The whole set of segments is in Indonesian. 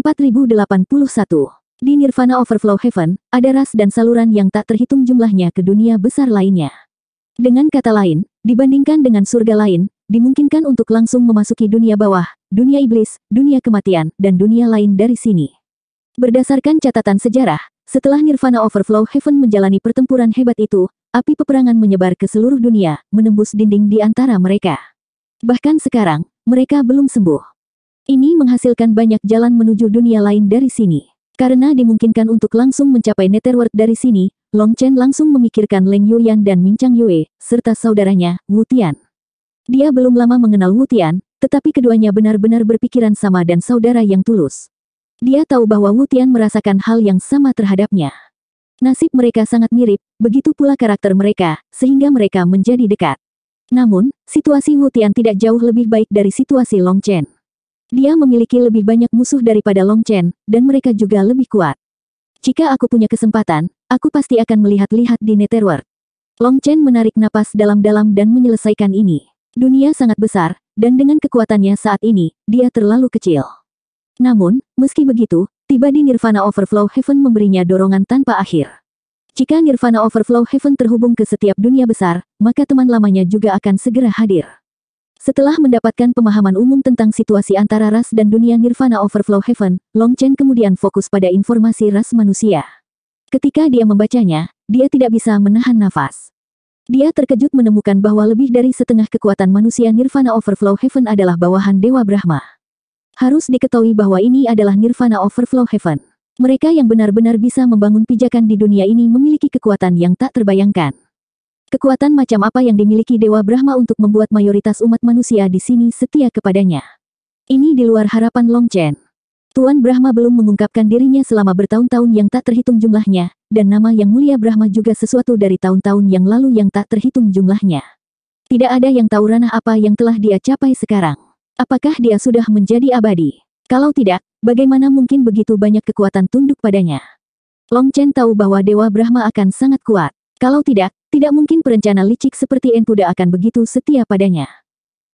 4081. Di Nirvana Overflow Heaven, ada ras dan saluran yang tak terhitung jumlahnya ke dunia besar lainnya. Dengan kata lain, dibandingkan dengan surga lain, dimungkinkan untuk langsung memasuki dunia bawah, dunia iblis, dunia kematian, dan dunia lain dari sini. Berdasarkan catatan sejarah, setelah Nirvana Overflow Heaven menjalani pertempuran hebat itu, api peperangan menyebar ke seluruh dunia, menembus dinding di antara mereka. Bahkan sekarang, mereka belum sembuh. Ini menghasilkan banyak jalan menuju dunia lain dari sini. Karena dimungkinkan untuk langsung mencapai Netherworld dari sini, Long Chen langsung memikirkan Leng Yuyan dan Min Chang Yue, serta saudaranya, Wu Tian. Dia belum lama mengenal Wu Tian, tetapi keduanya benar-benar berpikiran sama dan saudara yang tulus. Dia tahu bahwa Wu Tian merasakan hal yang sama terhadapnya. Nasib mereka sangat mirip, begitu pula karakter mereka, sehingga mereka menjadi dekat. Namun, situasi Wu Tian tidak jauh lebih baik dari situasi Long Chen. Dia memiliki lebih banyak musuh daripada Long Chen, dan mereka juga lebih kuat. Jika aku punya kesempatan, aku pasti akan melihat-lihat di Netherworld. Long Chen menarik napas dalam-dalam dan menyelesaikan ini. Dunia sangat besar, dan dengan kekuatannya saat ini, dia terlalu kecil. Namun, meski begitu, tiba di Nirvana Overflow Heaven memberinya dorongan tanpa akhir. Jika Nirvana Overflow Heaven terhubung ke setiap dunia besar, maka teman lamanya juga akan segera hadir. Setelah mendapatkan pemahaman umum tentang situasi antara ras dan dunia Nirvana Overflow Heaven, Long Chen kemudian fokus pada informasi ras manusia. Ketika dia membacanya, dia tidak bisa menahan nafas. Dia terkejut menemukan bahwa lebih dari setengah kekuatan manusia Nirvana Overflow Heaven adalah bawahan Dewa Brahma. Harus diketahui bahwa ini adalah Nirvana Overflow Heaven. Mereka yang benar-benar bisa membangun pijakan di dunia ini memiliki kekuatan yang tak terbayangkan. Kekuatan macam apa yang dimiliki Dewa Brahma untuk membuat mayoritas umat manusia di sini setia kepadanya? Ini di luar harapan Long Chen. Tuan Brahma belum mengungkapkan dirinya selama bertahun-tahun yang tak terhitung jumlahnya, dan nama yang mulia Brahma juga sesuatu dari tahun-tahun yang lalu yang tak terhitung jumlahnya. Tidak ada yang tahu ranah apa yang telah dia capai sekarang. Apakah dia sudah menjadi abadi? Kalau tidak, bagaimana mungkin begitu banyak kekuatan tunduk padanya? Long Chen tahu bahwa Dewa Brahma akan sangat kuat. Kalau tidak mungkin perencana licik seperti Enpuda akan begitu setia padanya.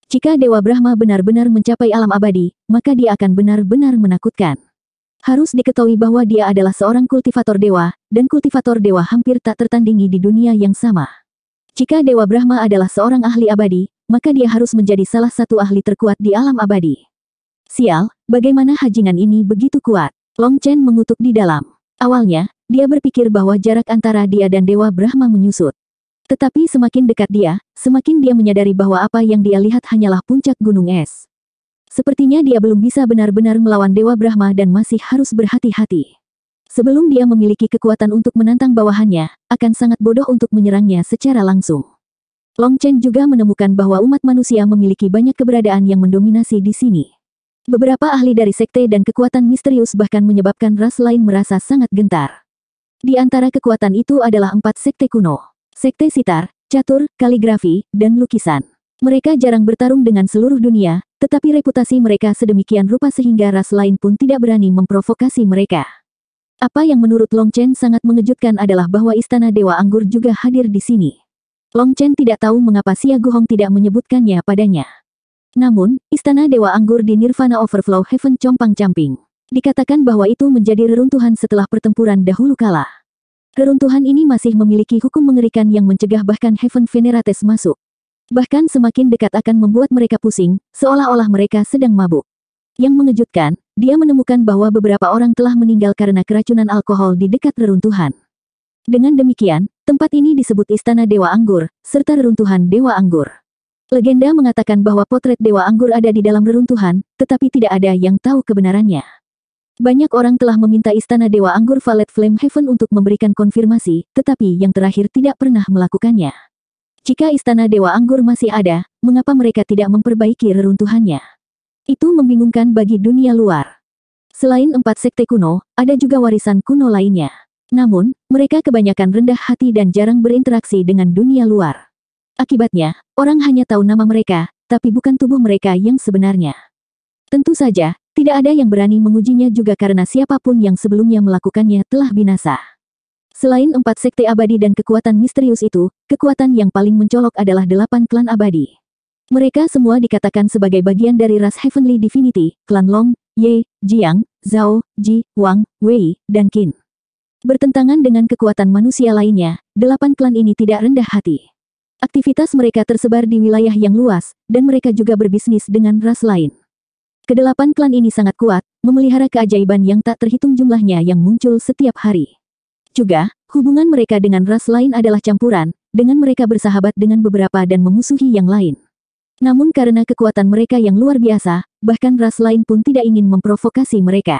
Jika Dewa Brahma benar-benar mencapai alam abadi, maka dia akan benar-benar menakutkan. Harus diketahui bahwa dia adalah seorang kultivator dewa, dan kultivator dewa hampir tak tertandingi di dunia yang sama. Jika Dewa Brahma adalah seorang ahli abadi, maka dia harus menjadi salah satu ahli terkuat di alam abadi. Sial, bagaimana hajingan ini begitu kuat? Long Chen mengutuk di dalam. Awalnya, dia berpikir bahwa jarak antara dia dan Dewa Brahma menyusut. Tetapi semakin dekat dia, semakin dia menyadari bahwa apa yang dia lihat hanyalah puncak gunung es. Sepertinya dia belum bisa benar-benar melawan Dewa Brahma dan masih harus berhati-hati. Sebelum dia memiliki kekuatan untuk menantang bawahannya, akan sangat bodoh untuk menyerangnya secara langsung. Long Chen juga menemukan bahwa umat manusia memiliki banyak keberadaan yang mendominasi di sini. Beberapa ahli dari sekte dan kekuatan misterius bahkan menyebabkan ras lain merasa sangat gentar. Di antara kekuatan itu adalah 4 sekte kuno. Sekte sitar, catur, kaligrafi, dan lukisan. Mereka jarang bertarung dengan seluruh dunia, tetapi reputasi mereka sedemikian rupa sehingga ras lain pun tidak berani memprovokasi mereka. Apa yang menurut Long Chen sangat mengejutkan adalah bahwa Istana Dewa Anggur juga hadir di sini. Long Chen tidak tahu mengapa Xia Guhong tidak menyebutkannya padanya. Namun, Istana Dewa Anggur di Nirvana Overflow Heaven compang-camping. Dikatakan bahwa itu menjadi reruntuhan setelah pertempuran dahulu kala. Reruntuhan ini masih memiliki hukum mengerikan yang mencegah bahkan Heaven Venerates masuk. Bahkan semakin dekat akan membuat mereka pusing, seolah-olah mereka sedang mabuk. Yang mengejutkan, dia menemukan bahwa beberapa orang telah meninggal karena keracunan alkohol di dekat reruntuhan. Dengan demikian, tempat ini disebut Istana Dewa Anggur, serta reruntuhan Dewa Anggur. Legenda mengatakan bahwa potret Dewa Anggur ada di dalam reruntuhan, tetapi tidak ada yang tahu kebenarannya. Banyak orang telah meminta Istana Dewa Anggur Valet Flame Heaven untuk memberikan konfirmasi, tetapi yang terakhir tidak pernah melakukannya. Jika Istana Dewa Anggur masih ada, mengapa mereka tidak memperbaiki reruntuhannya? Itu membingungkan bagi dunia luar. Selain 4 sekte kuno, ada juga warisan kuno lainnya. Namun, mereka kebanyakan rendah hati dan jarang berinteraksi dengan dunia luar. Akibatnya, orang hanya tahu nama mereka, tapi bukan tubuh mereka yang sebenarnya. Tentu saja, tidak ada yang berani mengujinya juga karena siapapun yang sebelumnya melakukannya telah binasa. Selain 4 sekte abadi dan kekuatan misterius itu, kekuatan yang paling mencolok adalah 8 klan abadi. Mereka semua dikatakan sebagai bagian dari ras Heavenly Divinity, klan Long, Ye, Jiang, Zhao, Ji, Wang, Wei, dan Qin. Bertentangan dengan kekuatan manusia lainnya, 8 klan ini tidak rendah hati. Aktivitas mereka tersebar di wilayah yang luas, dan mereka juga berbisnis dengan ras lain. Kedelapan klan ini sangat kuat, memelihara keajaiban yang tak terhitung jumlahnya yang muncul setiap hari. Juga, hubungan mereka dengan ras lain adalah campuran, dengan mereka bersahabat dengan beberapa dan memusuhi yang lain. Namun karena kekuatan mereka yang luar biasa, bahkan ras lain pun tidak ingin memprovokasi mereka.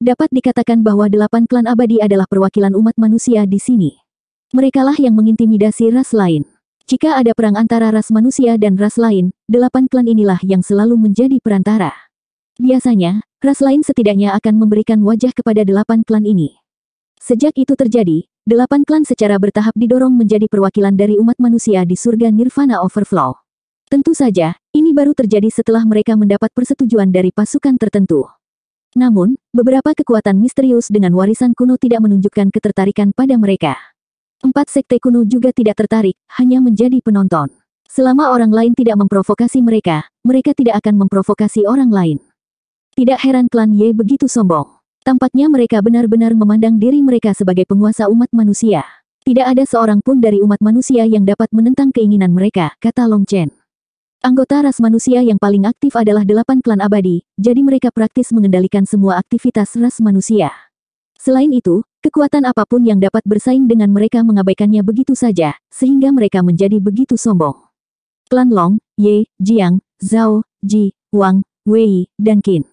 Dapat dikatakan bahwa 8 klan abadi adalah perwakilan umat manusia di sini. Merekalah yang mengintimidasi ras lain. Jika ada perang antara ras manusia dan ras lain, 8 klan inilah yang selalu menjadi perantara. Biasanya, ras lain setidaknya akan memberikan wajah kepada 8 klan ini. Sejak itu terjadi, 8 klan secara bertahap didorong menjadi perwakilan dari umat manusia di surga Nirvana Overflow. Tentu saja, ini baru terjadi setelah mereka mendapat persetujuan dari pasukan tertentu. Namun, beberapa kekuatan misterius dengan warisan kuno tidak menunjukkan ketertarikan pada mereka. 4 sekte kuno juga tidak tertarik, hanya menjadi penonton. Selama orang lain tidak memprovokasi mereka, mereka tidak akan memprovokasi orang lain. Tidak heran klan Ye begitu sombong. Tampaknya mereka benar-benar memandang diri mereka sebagai penguasa umat manusia. Tidak ada seorang pun dari umat manusia yang dapat menentang keinginan mereka, kata Long Chen. Anggota ras manusia yang paling aktif adalah 8 klan abadi, jadi mereka praktis mengendalikan semua aktivitas ras manusia. Selain itu, kekuatan apapun yang dapat bersaing dengan mereka mengabaikannya begitu saja, sehingga mereka menjadi begitu sombong. Klan Long, Ye, Jiang, Zhao, Ji, Wang, Wei, dan Qin.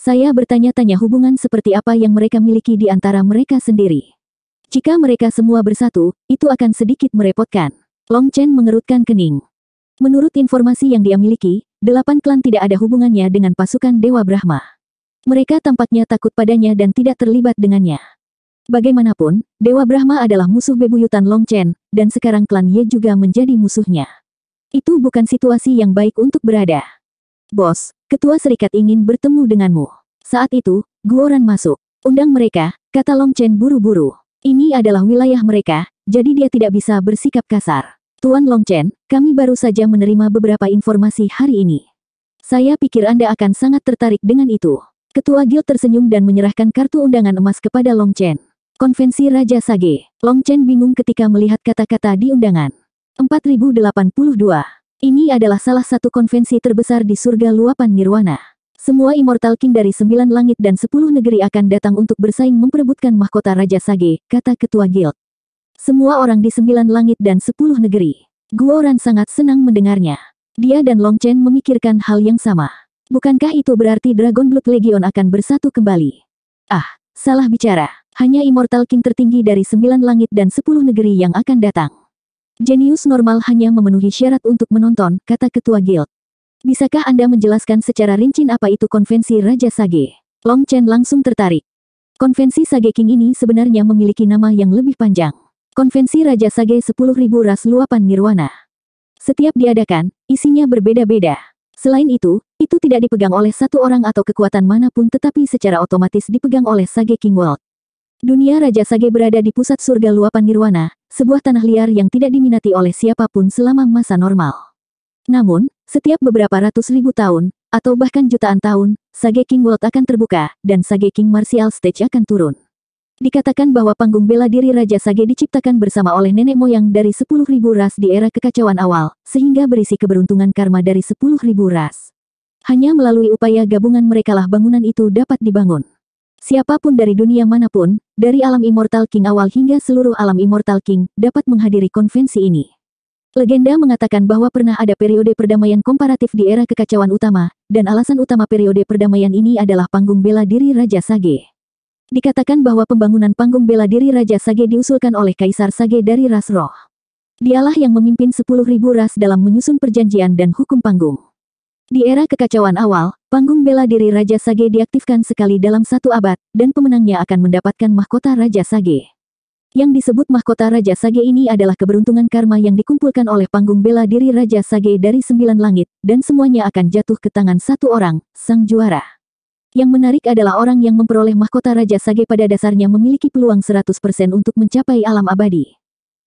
Saya bertanya-tanya hubungan seperti apa yang mereka miliki di antara mereka sendiri. Jika mereka semua bersatu, itu akan sedikit merepotkan. Long Chen mengerutkan kening. Menurut informasi yang dia miliki, 8 klan tidak ada hubungannya dengan pasukan Dewa Brahma. Mereka tampaknya takut padanya dan tidak terlibat dengannya. Bagaimanapun, Dewa Brahma adalah musuh bebuyutan Long Chen, dan sekarang klan Ye juga menjadi musuhnya. Itu bukan situasi yang baik untuk berada. Bos, Ketua Serikat ingin bertemu denganmu. Saat itu, Guoran masuk. Undang mereka, kata Long Chen buru-buru. Ini adalah wilayah mereka, jadi dia tidak bisa bersikap kasar. Tuan Long Chen, kami baru saja menerima beberapa informasi hari ini. Saya pikir Anda akan sangat tertarik dengan itu. Ketua Guild tersenyum dan menyerahkan kartu undangan emas kepada Long Chen. Konvensi Raja Sage. Long Chen bingung ketika melihat kata-kata di undangan. 4082. Ini adalah salah satu konvensi terbesar di surga luapan Nirwana. Semua Immortal King dari 9 langit dan 10 negeri akan datang untuk bersaing memperebutkan mahkota Raja Sage, kata Ketua Guild. Semua orang di 9 langit dan 10 negeri. Guoran sangat senang mendengarnya. Dia dan Long Chen memikirkan hal yang sama. Bukankah itu berarti Dragon Blood Legion akan bersatu kembali? Ah, salah bicara. Hanya Immortal King tertinggi dari 9 langit dan 10 negeri yang akan datang. Jenius normal hanya memenuhi syarat untuk menonton, kata Ketua Guild. Bisakah Anda menjelaskan secara rinci apa itu konvensi Raja Sage? Long Chen langsung tertarik. Konvensi Sage King ini sebenarnya memiliki nama yang lebih panjang. Konvensi Raja Sage 10.000 ras luapan Nirwana. Setiap diadakan, isinya berbeda-beda. Selain itu tidak dipegang oleh satu orang atau kekuatan manapun tetapi secara otomatis dipegang oleh Sage King World. Dunia Raja Sage berada di pusat surga luapan Nirwana, sebuah tanah liar yang tidak diminati oleh siapapun selama masa normal. Namun, setiap beberapa ratus ribu tahun, atau bahkan jutaan tahun, Sage King World akan terbuka, dan Sage King Martial Stage akan turun. Dikatakan bahwa panggung bela diri Raja Sage diciptakan bersama oleh nenek moyang dari 10.000 ras di era kekacauan awal, sehingga berisi keberuntungan karma dari 10.000 ras. Hanya melalui upaya gabungan merekalah bangunan itu dapat dibangun. Siapapun dari dunia manapun, dari alam Immortal King awal hingga seluruh alam Immortal King, dapat menghadiri konvensi ini. Legenda mengatakan bahwa pernah ada periode perdamaian komparatif di era kekacauan utama, dan alasan utama periode perdamaian ini adalah panggung bela diri Raja Sage. Dikatakan bahwa pembangunan panggung bela diri Raja Sage diusulkan oleh Kaisar Sage dari ras roh. Dialah yang memimpin 10.000 ras dalam menyusun perjanjian dan hukum panggung. Di era kekacauan awal, panggung bela diri Raja Sage diaktifkan sekali dalam 1 abad, dan pemenangnya akan mendapatkan mahkota Raja Sage. Yang disebut mahkota Raja Sage ini adalah keberuntungan karma yang dikumpulkan oleh panggung bela diri Raja Sage dari 9 langit, dan semuanya akan jatuh ke tangan satu orang, sang juara. Yang menarik adalah orang yang memperoleh mahkota Raja Sage pada dasarnya memiliki peluang 100% untuk mencapai alam abadi.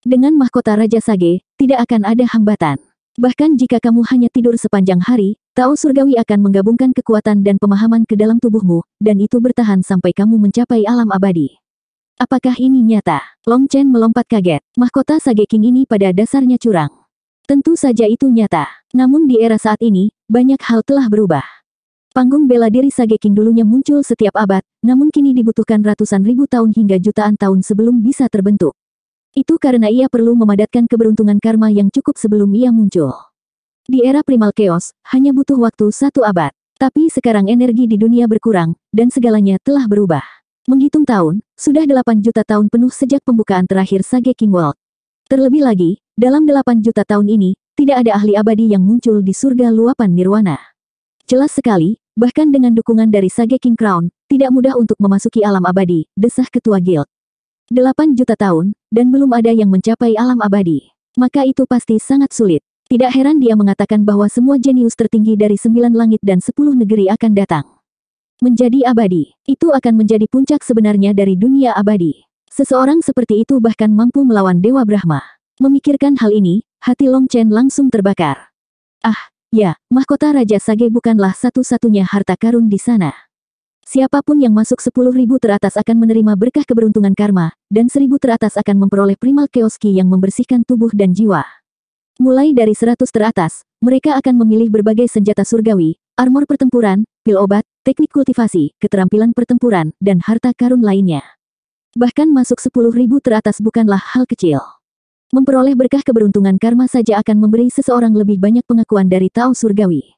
Dengan mahkota Raja Sage, tidak akan ada hambatan. Bahkan jika kamu hanya tidur sepanjang hari, Tao surgawi akan menggabungkan kekuatan dan pemahaman ke dalam tubuhmu, dan itu bertahan sampai kamu mencapai alam abadi. Apakah ini nyata? Long Chen melompat kaget. Mahkota Sage King ini pada dasarnya curang. Tentu saja itu nyata. Namun di era saat ini, banyak hal telah berubah. Panggung bela diri Sage King dulunya muncul setiap abad, namun kini dibutuhkan ratusan ribu tahun hingga jutaan tahun sebelum bisa terbentuk. Itu karena ia perlu memadatkan keberuntungan karma yang cukup sebelum ia muncul. Di era Primal Chaos, hanya butuh waktu 1 abad. Tapi sekarang energi di dunia berkurang, dan segalanya telah berubah. Menghitung tahun, sudah 8 juta tahun penuh sejak pembukaan terakhir Sage King World. Terlebih lagi, dalam 8 juta tahun ini, tidak ada ahli abadi yang muncul di surga luapan nirwana. Jelas sekali, bahkan dengan dukungan dari Sage King Crown, tidak mudah untuk memasuki alam abadi, desah ketua guild. 8 juta tahun, dan belum ada yang mencapai alam abadi. Maka itu pasti sangat sulit. Tidak heran dia mengatakan bahwa semua jenius tertinggi dari 9 langit dan 10 negeri akan datang. Menjadi abadi, itu akan menjadi puncak sebenarnya dari dunia abadi. Seseorang seperti itu bahkan mampu melawan Dewa Brahma. Memikirkan hal ini, hati Long Chen langsung terbakar. Ah, ya, mahkota Raja Sage bukanlah satu-satunya harta karun di sana. Siapapun yang masuk 10.000 teratas akan menerima berkah keberuntungan karma, dan 1.000 teratas akan memperoleh Primal Chaos Ki yang membersihkan tubuh dan jiwa. Mulai dari 100 teratas, mereka akan memilih berbagai senjata surgawi, armor pertempuran, pil obat, teknik kultivasi, keterampilan pertempuran, dan harta karun lainnya. Bahkan masuk 10.000 teratas bukanlah hal kecil. Memperoleh berkah keberuntungan karma saja akan memberi seseorang lebih banyak pengakuan dari Tao surgawi.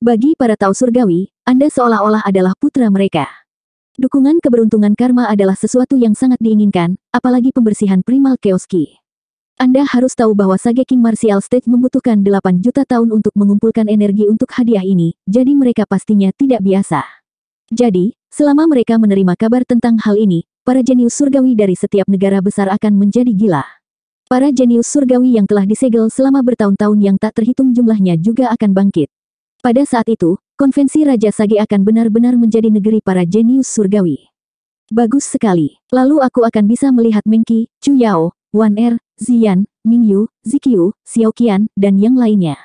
Bagi para Tao surgawi, Anda seolah-olah adalah putra mereka. Dukungan keberuntungan karma adalah sesuatu yang sangat diinginkan, apalagi pembersihan Primal Chaos Ki. Anda harus tahu bahwa Sage King Martial Stage membutuhkan 8 juta tahun untuk mengumpulkan energi untuk hadiah ini, jadi mereka pastinya tidak biasa. Jadi, selama mereka menerima kabar tentang hal ini, para jenius surgawi dari setiap negara besar akan menjadi gila. Para jenius surgawi yang telah disegel selama bertahun-tahun yang tak terhitung jumlahnya juga akan bangkit. Pada saat itu, konvensi Raja Sage akan benar-benar menjadi negeri para jenius surgawi. Bagus sekali. Lalu aku akan bisa melihat Meng Qi, Chu Yao, Wan Er, Ziyan, Mingyu, Ziqiu, Xiaoqian, dan yang lainnya.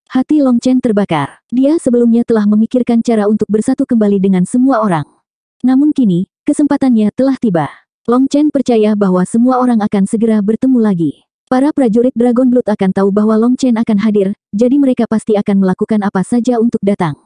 Hati Long Chen terbakar. Dia sebelumnya telah memikirkan cara untuk bersatu kembali dengan semua orang. Namun kini, kesempatannya telah tiba. Long Chen percaya bahwa semua orang akan segera bertemu lagi. Para prajurit Dragon Blood akan tahu bahwa Long Chen akan hadir, jadi mereka pasti akan melakukan apa saja untuk datang.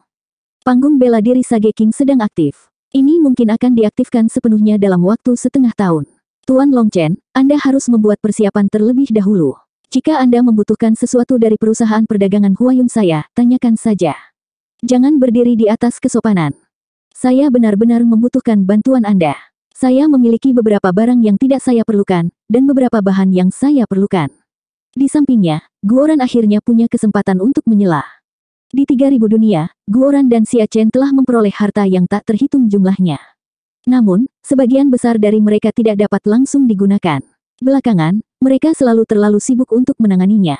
Panggung bela diri Sage King sedang aktif. Ini mungkin akan diaktifkan sepenuhnya dalam waktu setengah tahun. Tuan Long Chen, Anda harus membuat persiapan terlebih dahulu. Jika Anda membutuhkan sesuatu dari perusahaan perdagangan Huayun saya, tanyakan saja. Jangan berdiri di atas kesopanan. Saya benar-benar membutuhkan bantuan Anda. Saya memiliki beberapa barang yang tidak saya perlukan, dan beberapa bahan yang saya perlukan. Di sampingnya, Guoran akhirnya punya kesempatan untuk menyela. Di 3.000 dunia, Guoran dan Xia Chen telah memperoleh harta yang tak terhitung jumlahnya. Namun, sebagian besar dari mereka tidak dapat langsung digunakan. Belakangan, mereka selalu terlalu sibuk untuk menanganinya.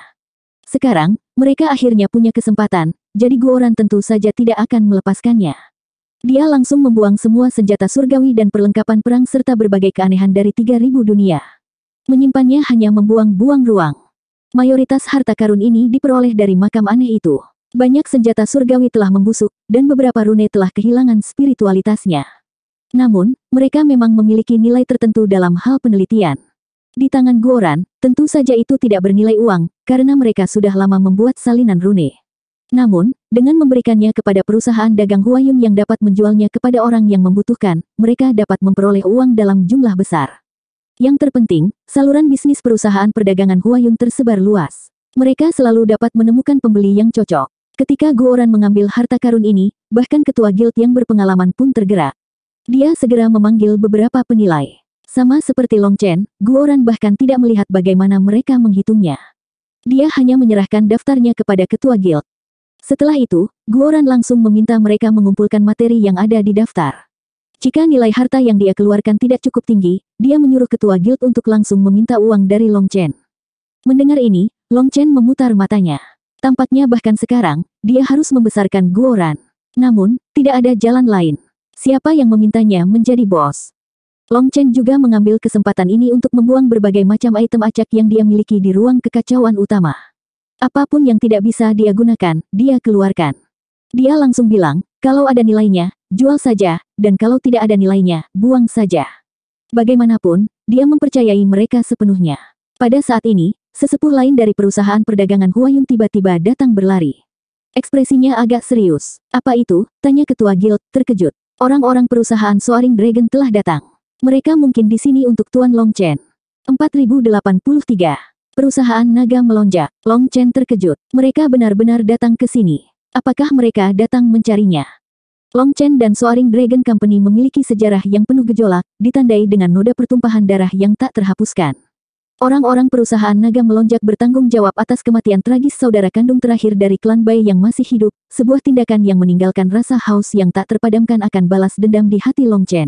Sekarang, mereka akhirnya punya kesempatan, jadi Guoran tentu saja tidak akan melepaskannya. Dia langsung membuang semua senjata surgawi dan perlengkapan perang serta berbagai keanehan dari 3.000 dunia. Menyimpannya hanya membuang-buang ruang. Mayoritas harta karun ini diperoleh dari makam aneh itu. Banyak senjata surgawi telah membusuk, dan beberapa rune telah kehilangan spiritualitasnya. Namun, mereka memang memiliki nilai tertentu dalam hal penelitian. Di tangan Guoran, tentu saja itu tidak bernilai uang, karena mereka sudah lama membuat salinan rune. Namun, dengan memberikannya kepada perusahaan dagang Huayun yang dapat menjualnya kepada orang yang membutuhkan, mereka dapat memperoleh uang dalam jumlah besar. Yang terpenting, saluran bisnis perusahaan perdagangan Huayun tersebar luas. Mereka selalu dapat menemukan pembeli yang cocok. Ketika Guoran mengambil harta karun ini, bahkan ketua guild yang berpengalaman pun tergerak. Dia segera memanggil beberapa penilai. Sama seperti Long Chen, Guoran bahkan tidak melihat bagaimana mereka menghitungnya. Dia hanya menyerahkan daftarnya kepada ketua guild. Setelah itu, Guoran langsung meminta mereka mengumpulkan materi yang ada di daftar. Jika nilai harta yang dia keluarkan tidak cukup tinggi, dia menyuruh ketua guild untuk langsung meminta uang dari Long Chen. Mendengar ini, Long Chen memutar matanya. Tampaknya bahkan sekarang, dia harus membesarkan Guoran. Namun, tidak ada jalan lain. Siapa yang memintanya menjadi bos? Long Chen juga mengambil kesempatan ini untuk membuang berbagai macam item acak yang dia miliki di ruang kekacauan utama. Apapun yang tidak bisa dia gunakan, dia keluarkan. Dia langsung bilang, kalau ada nilainya, jual saja, dan kalau tidak ada nilainya, buang saja. Bagaimanapun, dia mempercayai mereka sepenuhnya. Pada saat ini, sesepuh lain dari perusahaan perdagangan Huayun tiba-tiba datang berlari. Ekspresinya agak serius. Apa itu? Tanya ketua guild, terkejut. Orang-orang perusahaan Soaring Dragon telah datang. Mereka mungkin di sini untuk Tuan Long Chen. 4083. Perusahaan naga melonjak. Long Chen terkejut. Mereka benar-benar datang ke sini. Apakah mereka datang mencarinya? Long Chen dan Soaring Dragon Company memiliki sejarah yang penuh gejolak, ditandai dengan noda pertumpahan darah yang tak terhapuskan. Orang-orang perusahaan naga melonjak bertanggung jawab atas kematian tragis saudara kandung terakhir dari klan Bai yang masih hidup, sebuah tindakan yang meninggalkan rasa haus yang tak terpadamkan akan balas dendam di hati Long Chen.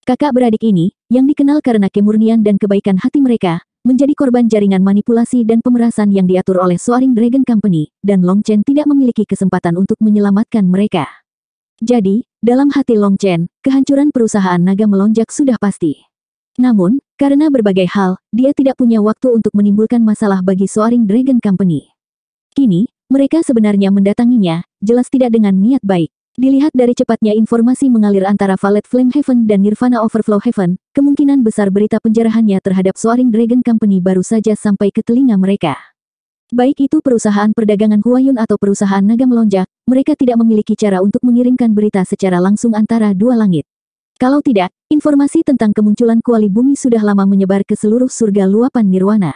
Kakak beradik ini, yang dikenal karena kemurnian dan kebaikan hati mereka, menjadi korban jaringan manipulasi dan pemerasan yang diatur oleh Soaring Dragon Company, dan Long Chen tidak memiliki kesempatan untuk menyelamatkan mereka. Jadi, dalam hati Long Chen, kehancuran perusahaan naga melonjak sudah pasti. Namun, karena berbagai hal, dia tidak punya waktu untuk menimbulkan masalah bagi Soaring Dragon Company. Kini, mereka sebenarnya mendatanginya, jelas tidak dengan niat baik. Dilihat dari cepatnya informasi mengalir antara Valet Flame Heaven dan Nirvana Overflow Heaven, kemungkinan besar berita penjarahannya terhadap Soaring Dragon Company baru saja sampai ke telinga mereka. Baik itu perusahaan perdagangan Huayun atau perusahaan naga melonjak, mereka tidak memiliki cara untuk mengirimkan berita secara langsung antara dua langit. Kalau tidak, informasi tentang kemunculan kuali bumi sudah lama menyebar ke seluruh surga luapan nirwana.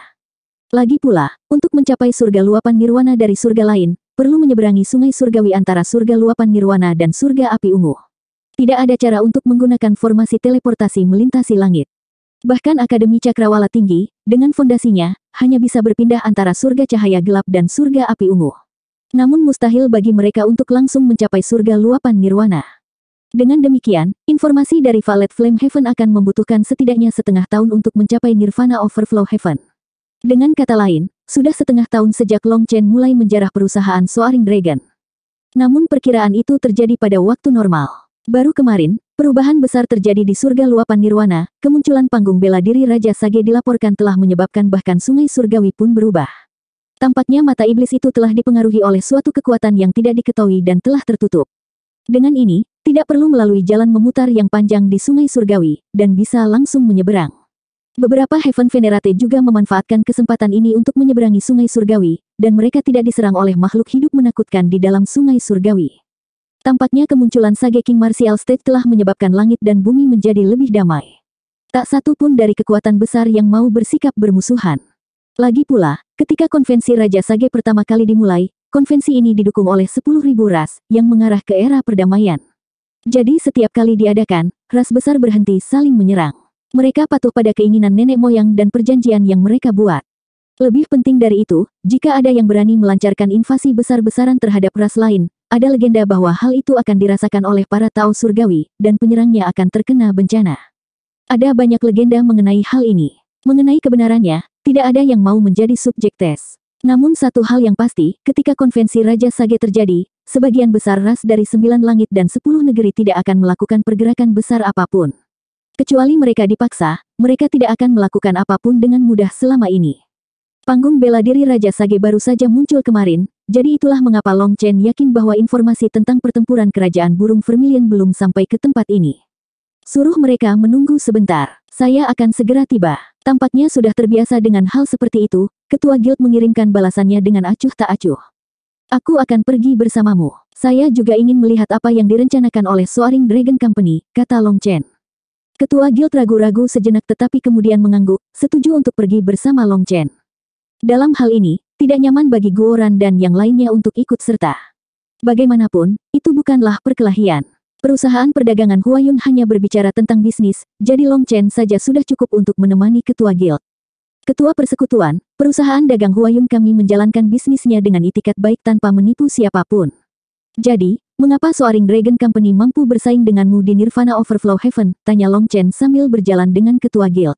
Lagi pula, untuk mencapai surga luapan nirwana dari surga lain, perlu menyeberangi sungai surgawi antara surga luapan nirwana dan surga api ungu. Tidak ada cara untuk menggunakan formasi teleportasi melintasi langit. Bahkan Akademi Cakrawala Tinggi, dengan fondasinya, hanya bisa berpindah antara surga cahaya gelap dan surga api ungu. Namun mustahil bagi mereka untuk langsung mencapai surga luapan nirwana. Dengan demikian, informasi dari Valet Flame Heaven akan membutuhkan setidaknya setengah tahun untuk mencapai Nirvana Overflow Heaven. Dengan kata lain, sudah setengah tahun sejak Long Chen mulai menjarah perusahaan Soaring Dragon. Namun perkiraan itu terjadi pada waktu normal. Baru kemarin, perubahan besar terjadi di surga luapan nirwana, kemunculan panggung bela diri Raja Sage dilaporkan telah menyebabkan bahkan sungai surgawi pun berubah. Tampaknya mata iblis itu telah dipengaruhi oleh suatu kekuatan yang tidak diketahui dan telah tertutup. Dengan ini, tidak perlu melalui jalan memutar yang panjang di sungai surgawi, dan bisa langsung menyeberang. Beberapa Heaven Venerate juga memanfaatkan kesempatan ini untuk menyeberangi sungai surgawi, dan mereka tidak diserang oleh makhluk hidup menakutkan di dalam sungai surgawi. Tampaknya kemunculan Sage King Martial Stage telah menyebabkan langit dan bumi menjadi lebih damai. Tak satu pun dari kekuatan besar yang mau bersikap bermusuhan. Lagi pula, ketika konvensi Raja Sage pertama kali dimulai, konvensi ini didukung oleh 10.000 ras, yang mengarah ke era perdamaian. Jadi setiap kali diadakan, ras besar berhenti saling menyerang. Mereka patuh pada keinginan nenek moyang dan perjanjian yang mereka buat. Lebih penting dari itu, jika ada yang berani melancarkan invasi besar-besaran terhadap ras lain, ada legenda bahwa hal itu akan dirasakan oleh para Tao Surgawi, dan penyerangnya akan terkena bencana. Ada banyak legenda mengenai hal ini. Mengenai kebenarannya, tidak ada yang mau menjadi subjek tes. Namun satu hal yang pasti, ketika konvensi Raja Sage terjadi, sebagian besar ras dari 9 langit dan 10 negeri tidak akan melakukan pergerakan besar apapun. Kecuali mereka dipaksa, mereka tidak akan melakukan apapun dengan mudah selama ini. Panggung bela diri Raja Sage baru saja muncul kemarin, jadi itulah mengapa Long Chen yakin bahwa informasi tentang pertempuran kerajaan burung vermilion belum sampai ke tempat ini. Suruh mereka menunggu sebentar, saya akan segera tiba. Tampaknya sudah terbiasa dengan hal seperti itu, ketua guild mengirimkan balasannya dengan acuh tak acuh. Aku akan pergi bersamamu. Saya juga ingin melihat apa yang direncanakan oleh Soaring Dragon Company, kata Long Chen. Ketua guild ragu-ragu sejenak tetapi kemudian mengangguk, setuju untuk pergi bersama Long Chen. Dalam hal ini, tidak nyaman bagi Guoran dan yang lainnya untuk ikut serta. Bagaimanapun, itu bukanlah perkelahian. Perusahaan perdagangan Huayun hanya berbicara tentang bisnis, jadi Long Chen saja sudah cukup untuk menemani ketua guild. Ketua persekutuan, perusahaan dagang Huayun kami menjalankan bisnisnya dengan itikat baik tanpa menipu siapapun. Jadi, mengapa Soaring Dragon Company mampu bersaing denganmu di Nirvana Overflow Heaven? Tanya Long Chen sambil berjalan dengan ketua guild.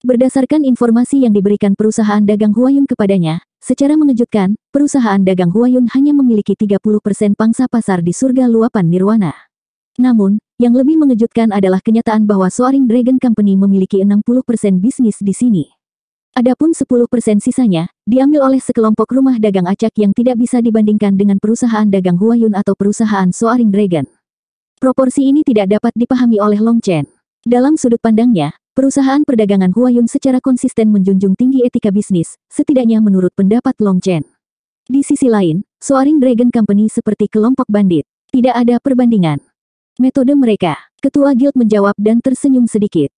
Berdasarkan informasi yang diberikan perusahaan dagang Huayun kepadanya, secara mengejutkan, perusahaan dagang Huayun hanya memiliki 30% pangsa pasar di surga luapan nirwana. Namun, yang lebih mengejutkan adalah kenyataan bahwa Soaring Dragon Company memiliki 60% bisnis di sini. Adapun 10% sisanya, diambil oleh sekelompok rumah dagang acak yang tidak bisa dibandingkan dengan perusahaan dagang Huayun atau perusahaan Soaring Dragon. Proporsi ini tidak dapat dipahami oleh Long Chen. Dalam sudut pandangnya, perusahaan perdagangan Huayun secara konsisten menjunjung tinggi etika bisnis, setidaknya menurut pendapat Long Chen. Di sisi lain, Soaring Dragon Company seperti kelompok bandit. Tidak ada perbandingan. Metode mereka, Ketua Guild menjawab dan tersenyum sedikit.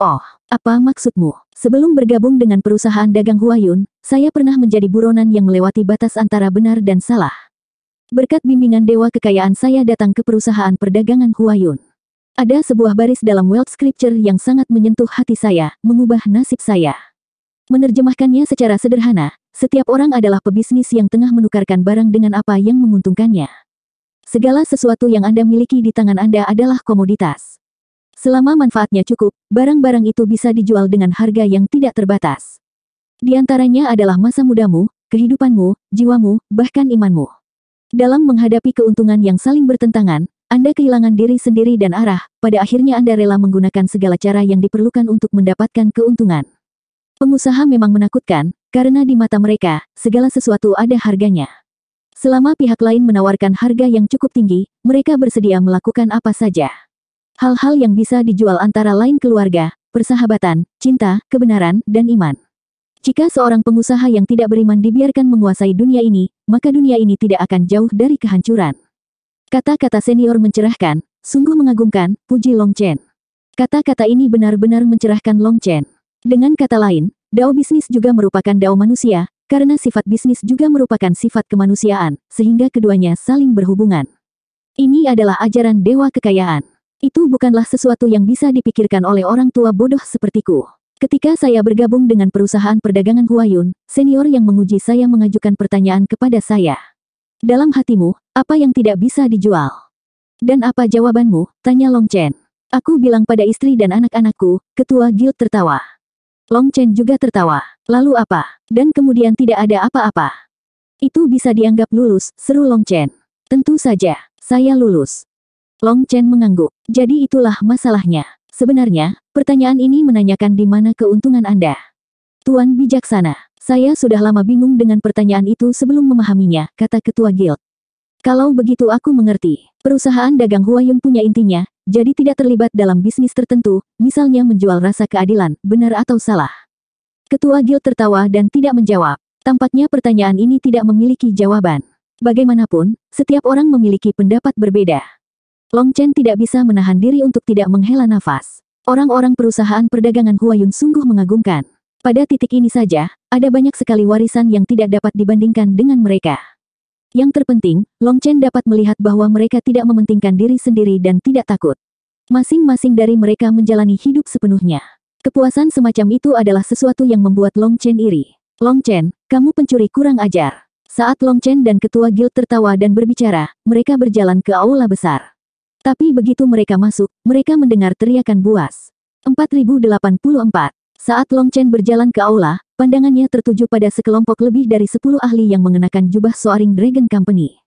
Oh, apa maksudmu? Sebelum bergabung dengan perusahaan dagang Huayun, saya pernah menjadi buronan yang melewati batas antara benar dan salah. Berkat bimbingan dewa kekayaan saya datang ke perusahaan perdagangan Huayun. Ada sebuah baris dalam Wealth Scripture yang sangat menyentuh hati saya, mengubah nasib saya. Menerjemahkannya secara sederhana, setiap orang adalah pebisnis yang tengah menukarkan barang dengan apa yang menguntungkannya. Segala sesuatu yang Anda miliki di tangan Anda adalah komoditas. Selama manfaatnya cukup, barang-barang itu bisa dijual dengan harga yang tidak terbatas. Di antaranya adalah masa mudamu, kehidupanmu, jiwamu, bahkan imanmu. Dalam menghadapi keuntungan yang saling bertentangan, Anda kehilangan diri sendiri dan arah, pada akhirnya Anda rela menggunakan segala cara yang diperlukan untuk mendapatkan keuntungan. Pengusaha memang menakutkan, karena di mata mereka, segala sesuatu ada harganya. Selama pihak lain menawarkan harga yang cukup tinggi, mereka bersedia melakukan apa saja. Hal-hal yang bisa dijual antara lain keluarga, persahabatan, cinta, kebenaran, dan iman. Jika seorang pengusaha yang tidak beriman dibiarkan menguasai dunia ini, maka dunia ini tidak akan jauh dari kehancuran. Kata-kata senior mencerahkan, sungguh mengagumkan, puji Long Chen. Kata-kata ini benar-benar mencerahkan Long Chen. Dengan kata lain, dao bisnis juga merupakan dao manusia, karena sifat bisnis juga merupakan sifat kemanusiaan, sehingga keduanya saling berhubungan. Ini adalah ajaran dewa kekayaan. Itu bukanlah sesuatu yang bisa dipikirkan oleh orang tua bodoh sepertiku. Ketika saya bergabung dengan perusahaan perdagangan Huayun, senior yang menguji saya mengajukan pertanyaan kepada saya. Dalam hatimu, apa yang tidak bisa dijual? Dan apa jawabanmu? Tanya Long Chen. Aku bilang pada istri dan anak-anakku, ketua guild tertawa. Long Chen juga tertawa. Lalu apa? Dan kemudian tidak ada apa-apa. Itu bisa dianggap lulus, seru Long Chen. Tentu saja, saya lulus. Long Chen mengangguk. Jadi itulah masalahnya. Sebenarnya, pertanyaan ini menanyakan di mana keuntungan Anda. Tuan bijaksana, saya sudah lama bingung dengan pertanyaan itu sebelum memahaminya, kata ketua guild. Kalau begitu aku mengerti. Perusahaan dagang Huayun punya intinya, jadi tidak terlibat dalam bisnis tertentu, misalnya menjual rasa keadilan, benar atau salah. Ketua guild tertawa dan tidak menjawab. Tampaknya pertanyaan ini tidak memiliki jawaban. Bagaimanapun, setiap orang memiliki pendapat berbeda. Long Chen tidak bisa menahan diri untuk tidak menghela nafas. Orang-orang perusahaan perdagangan Huayun sungguh mengagumkan. Pada titik ini saja, ada banyak sekali warisan yang tidak dapat dibandingkan dengan mereka. Yang terpenting, Long Chen dapat melihat bahwa mereka tidak mementingkan diri sendiri dan tidak takut. Masing-masing dari mereka menjalani hidup sepenuhnya. Kepuasan semacam itu adalah sesuatu yang membuat Long Chen iri. Long Chen, kamu pencuri kurang ajar. Saat Long Chen dan ketua guild tertawa dan berbicara, mereka berjalan ke aula besar. Tapi begitu mereka masuk, mereka mendengar teriakan buas. 4084. Saat Long Chen berjalan ke aula, pandangannya tertuju pada sekelompok lebih dari 10 ahli yang mengenakan jubah Soaring Dragon Company.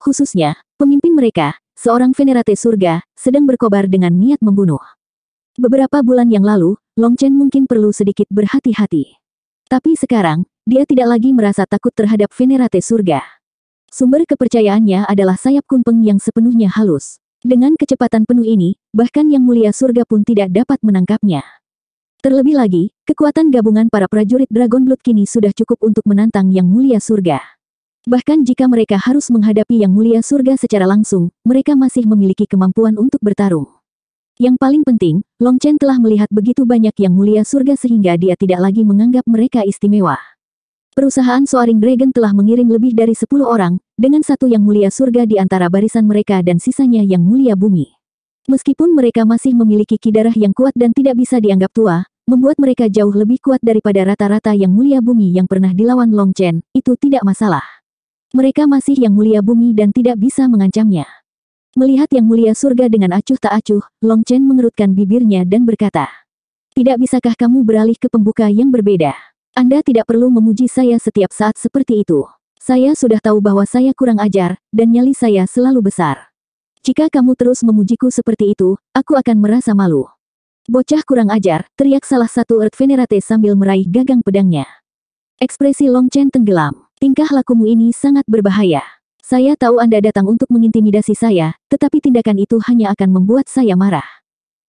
Khususnya, pemimpin mereka, seorang venerate surga, sedang berkobar dengan niat membunuh. Beberapa bulan yang lalu, Long Chen mungkin perlu sedikit berhati-hati. Tapi sekarang, dia tidak lagi merasa takut terhadap venerate surga. Sumber kepercayaannya adalah sayap kunpeng yang sepenuhnya halus. Dengan kecepatan penuh ini, bahkan Yang Mulia Surga pun tidak dapat menangkapnya. Terlebih lagi, kekuatan gabungan para prajurit Dragon Blood kini sudah cukup untuk menantang Yang Mulia Surga. Bahkan jika mereka harus menghadapi Yang Mulia Surga secara langsung, mereka masih memiliki kemampuan untuk bertarung. Yang paling penting, Long Chen telah melihat begitu banyak Yang Mulia Surga sehingga dia tidak lagi menganggap mereka istimewa. Perusahaan Soaring Dragon telah mengirim lebih dari 10 orang, dengan satu Yang Mulia Surga di antara barisan mereka dan sisanya Yang Mulia Bumi. Meskipun mereka masih memiliki ki darah yang kuat dan tidak bisa dianggap tua, membuat mereka jauh lebih kuat daripada rata-rata Yang Mulia Bumi yang pernah dilawan Long Chen, itu tidak masalah. Mereka masih Yang Mulia Bumi dan tidak bisa mengancamnya. Melihat Yang Mulia Surga dengan acuh tak acuh, Long Chen mengerutkan bibirnya dan berkata, "Tidak bisakah kamu beralih ke pembuka yang berbeda? Anda tidak perlu memuji saya setiap saat seperti itu. Saya sudah tahu bahwa saya kurang ajar, dan nyali saya selalu besar. Jika kamu terus memujiku seperti itu, aku akan merasa malu." Bocah kurang ajar, teriak salah satu Earth Venerate sambil meraih gagang pedangnya. Ekspresi Long Chen tenggelam. Tingkah lakumu ini sangat berbahaya. Saya tahu Anda datang untuk mengintimidasi saya, tetapi tindakan itu hanya akan membuat saya marah.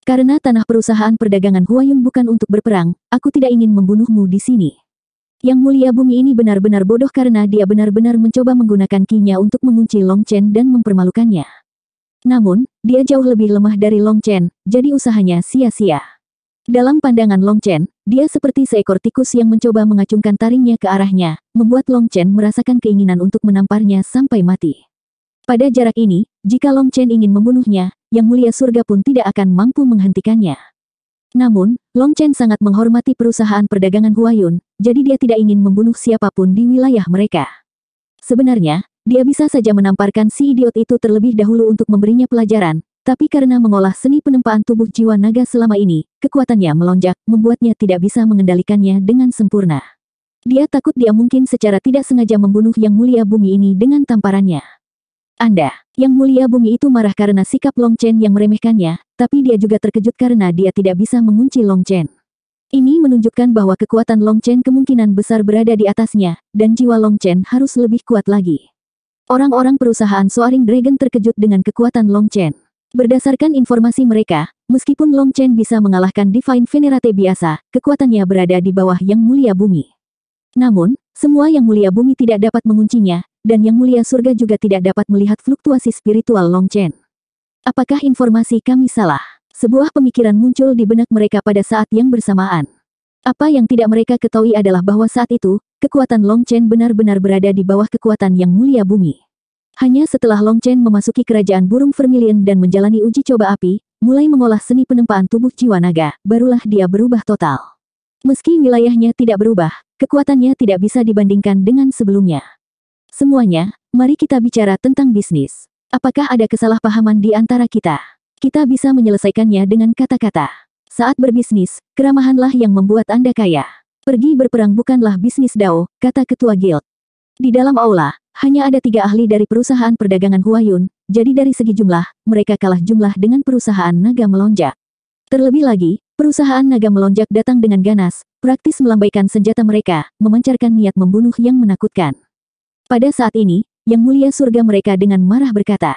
Karena tanah perusahaan perdagangan Huayun bukan untuk berperang, aku tidak ingin membunuhmu di sini. Yang Mulia Bumi ini benar-benar bodoh karena dia benar-benar mencoba menggunakan ki-nya untuk mengunci Long Chen dan mempermalukannya. Namun, dia jauh lebih lemah dari Long Chen, jadi usahanya sia-sia. Dalam pandangan Long Chen, dia seperti seekor tikus yang mencoba mengacungkan taringnya ke arahnya, membuat Long Chen merasakan keinginan untuk menamparnya sampai mati. Pada jarak ini, jika Long Chen ingin membunuhnya, Yang Mulia Surga pun tidak akan mampu menghentikannya. Namun, Long Chen sangat menghormati perusahaan perdagangan Huayun, jadi dia tidak ingin membunuh siapapun di wilayah mereka. Sebenarnya, dia bisa saja menamparkan si idiot itu terlebih dahulu untuk memberinya pelajaran, tapi karena mengolah seni penempaan tubuh jiwa naga selama ini, kekuatannya melonjak, membuatnya tidak bisa mengendalikannya dengan sempurna. Dia takut dia mungkin secara tidak sengaja membunuh Yang Mulia Bumi ini dengan tamparannya. Yang Mulia Bumi itu marah karena sikap Long Chen yang meremehkannya, tapi dia juga terkejut karena dia tidak bisa mengunci Long Chen. Ini menunjukkan bahwa kekuatan Long Chen kemungkinan besar berada di atasnya, dan jiwa Long Chen harus lebih kuat lagi. Orang-orang perusahaan Soaring Dragon terkejut dengan kekuatan Long Chen. Berdasarkan informasi mereka, meskipun Long Chen bisa mengalahkan Divine Venerate biasa, kekuatannya berada di bawah Yang Mulia Bumi. Namun, semua Yang Mulia Bumi tidak dapat menguncinya, dan Yang Mulia Surga juga tidak dapat melihat fluktuasi spiritual Long Chen. Apakah informasi kami salah? Sebuah pemikiran muncul di benak mereka pada saat yang bersamaan. Apa yang tidak mereka ketahui adalah bahwa saat itu, kekuatan Long Chen benar-benar berada di bawah kekuatan Yang Mulia Bumi. Hanya setelah Long Chen memasuki kerajaan burung Vermilion dan menjalani uji coba api, mulai mengolah seni penempaan tubuh jiwa naga, barulah dia berubah total. Meski wilayahnya tidak berubah, kekuatannya tidak bisa dibandingkan dengan sebelumnya. Semuanya, mari kita bicara tentang bisnis. Apakah ada kesalahpahaman di antara kita? Kita bisa menyelesaikannya dengan kata-kata. Saat berbisnis, keramahanlah yang membuat Anda kaya. Pergi berperang bukanlah bisnis Dao, kata ketua guild. Di dalam aula, hanya ada 3 ahli dari perusahaan perdagangan Huayun, jadi dari segi jumlah, mereka kalah jumlah dengan perusahaan naga melonjak. Terlebih lagi, perusahaan naga melonjak datang dengan ganas, praktis melambaikan senjata mereka, memancarkan niat membunuh yang menakutkan. Pada saat ini, Yang Mulia Surga mereka dengan marah berkata,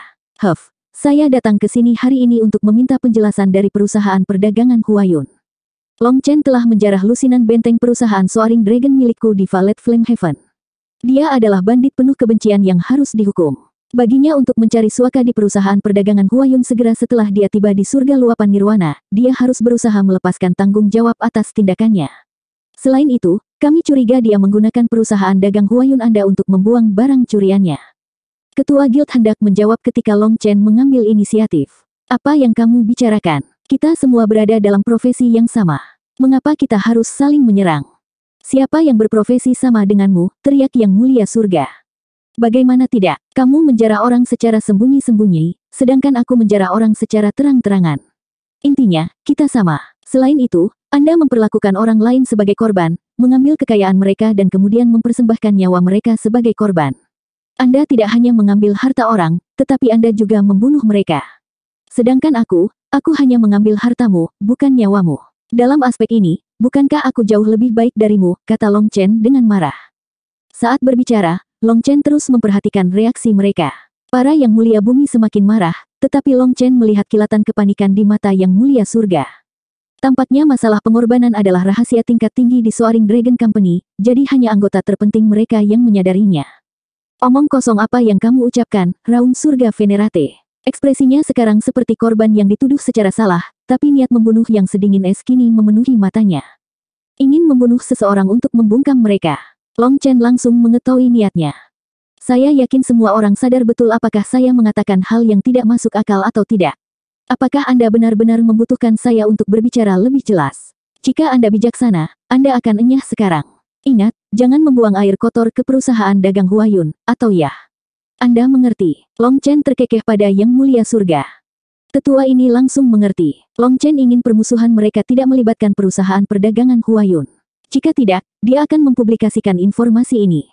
saya datang ke sini hari ini untuk meminta penjelasan dari perusahaan perdagangan Huayun. Long Chen telah menjarah lusinan benteng perusahaan Soaring Dragon milikku di Violet Flame Heaven. Dia adalah bandit penuh kebencian yang harus dihukum. Baginya untuk mencari suaka di perusahaan perdagangan Huayun segera setelah dia tiba di surga luapan nirwana, dia harus berusaha melepaskan tanggung jawab atas tindakannya. Selain itu, kami curiga dia menggunakan perusahaan dagang Huayun Anda untuk membuang barang curiannya. Ketua guild hendak menjawab ketika Long Chen mengambil inisiatif. Apa yang kamu bicarakan? Kita semua berada dalam profesi yang sama. Mengapa kita harus saling menyerang? Siapa yang berprofesi sama denganmu? Teriak Yang Mulia Surga. Bagaimana tidak? Kamu menjarah orang secara sembunyi-sembunyi, sedangkan aku menjarah orang secara terang-terangan. Intinya, kita sama. Selain itu, Anda memperlakukan orang lain sebagai korban, mengambil kekayaan mereka dan kemudian mempersembahkan nyawa mereka sebagai korban. Anda tidak hanya mengambil harta orang, tetapi Anda juga membunuh mereka. Sedangkan aku hanya mengambil hartamu, bukan nyawamu. Dalam aspek ini, bukankah aku jauh lebih baik darimu, kata Long Chen dengan marah. Saat berbicara, Long Chen terus memperhatikan reaksi mereka. Para Yang Mulia Bumi semakin marah, tetapi Long Chen melihat kilatan kepanikan di mata Yang Mulia Surga. Tampaknya masalah pengorbanan adalah rahasia tingkat tinggi di Soaring Dragon Company, jadi hanya anggota terpenting mereka yang menyadarinya. Omong kosong apa yang kamu ucapkan, Raung Surga Venerate. Ekspresinya sekarang seperti korban yang dituduh secara salah, tapi niat membunuh yang sedingin es kini memenuhi matanya. Ingin membunuh seseorang untuk membungkam mereka. Long Chen langsung mengetahui niatnya. Saya yakin semua orang sadar betul apakah saya mengatakan hal yang tidak masuk akal atau tidak. Apakah Anda benar-benar membutuhkan saya untuk berbicara lebih jelas? Jika Anda bijaksana, Anda akan enyah sekarang. Ingat, jangan membuang air kotor ke perusahaan dagang Huayun, atau ya. Anda mengerti. Long Chen terkekeh pada Yang Mulia Surga. Tetua ini langsung mengerti. Long Chen ingin permusuhan mereka tidak melibatkan perusahaan perdagangan Huayun. Jika tidak, dia akan mempublikasikan informasi ini.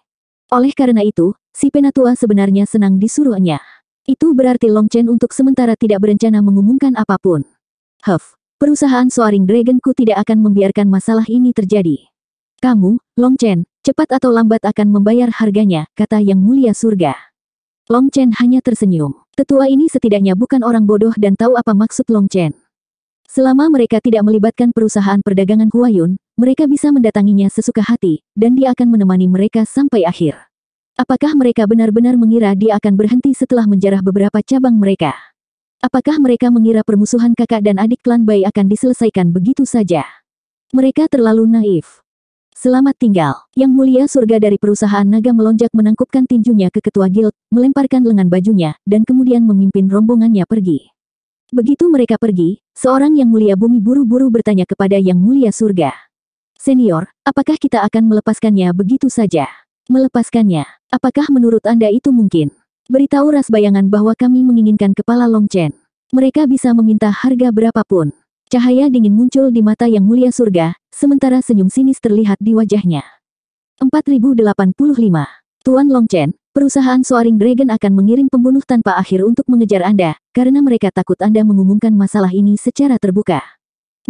Oleh karena itu, si penatua sebenarnya senang disuruhnya. Itu berarti Long Chen untuk sementara tidak berencana mengumumkan apapun. perusahaan Soaring Dragon-ku tidak akan membiarkan masalah ini terjadi. Kamu, Long Chen, cepat atau lambat akan membayar harganya, kata Yang Mulia Surga. Long Chen hanya tersenyum. Tetua ini setidaknya bukan orang bodoh dan tahu apa maksud Long Chen. Selama mereka tidak melibatkan perusahaan perdagangan Huayun, mereka bisa mendatanginya sesuka hati, dan dia akan menemani mereka sampai akhir. Apakah mereka benar-benar mengira dia akan berhenti setelah menjarah beberapa cabang mereka? Apakah mereka mengira permusuhan kakak dan adik klan Bai akan diselesaikan begitu saja? Mereka terlalu naif. Selamat tinggal. Yang Mulia Surga dari perusahaan naga melonjak menangkupkan tinjunya ke ketua guild, melemparkan lengan bajunya, dan kemudian memimpin rombongannya pergi. Begitu mereka pergi, seorang Yang Mulia Bumi buru-buru bertanya kepada Yang Mulia Surga. Senior, apakah kita akan melepaskannya begitu saja? Melepaskannya? Apakah menurut Anda itu mungkin? Beritahu ras bayangan bahwa kami menginginkan kepala Long Chen. Mereka bisa meminta harga berapapun. Cahaya dingin muncul di mata Yang Mulia Surga, sementara senyum sinis terlihat di wajahnya. 4085. Tuan Long Chen, perusahaan Soaring Dragon akan mengirim pembunuh tanpa akhir untuk mengejar Anda, karena mereka takut Anda mengumumkan masalah ini secara terbuka.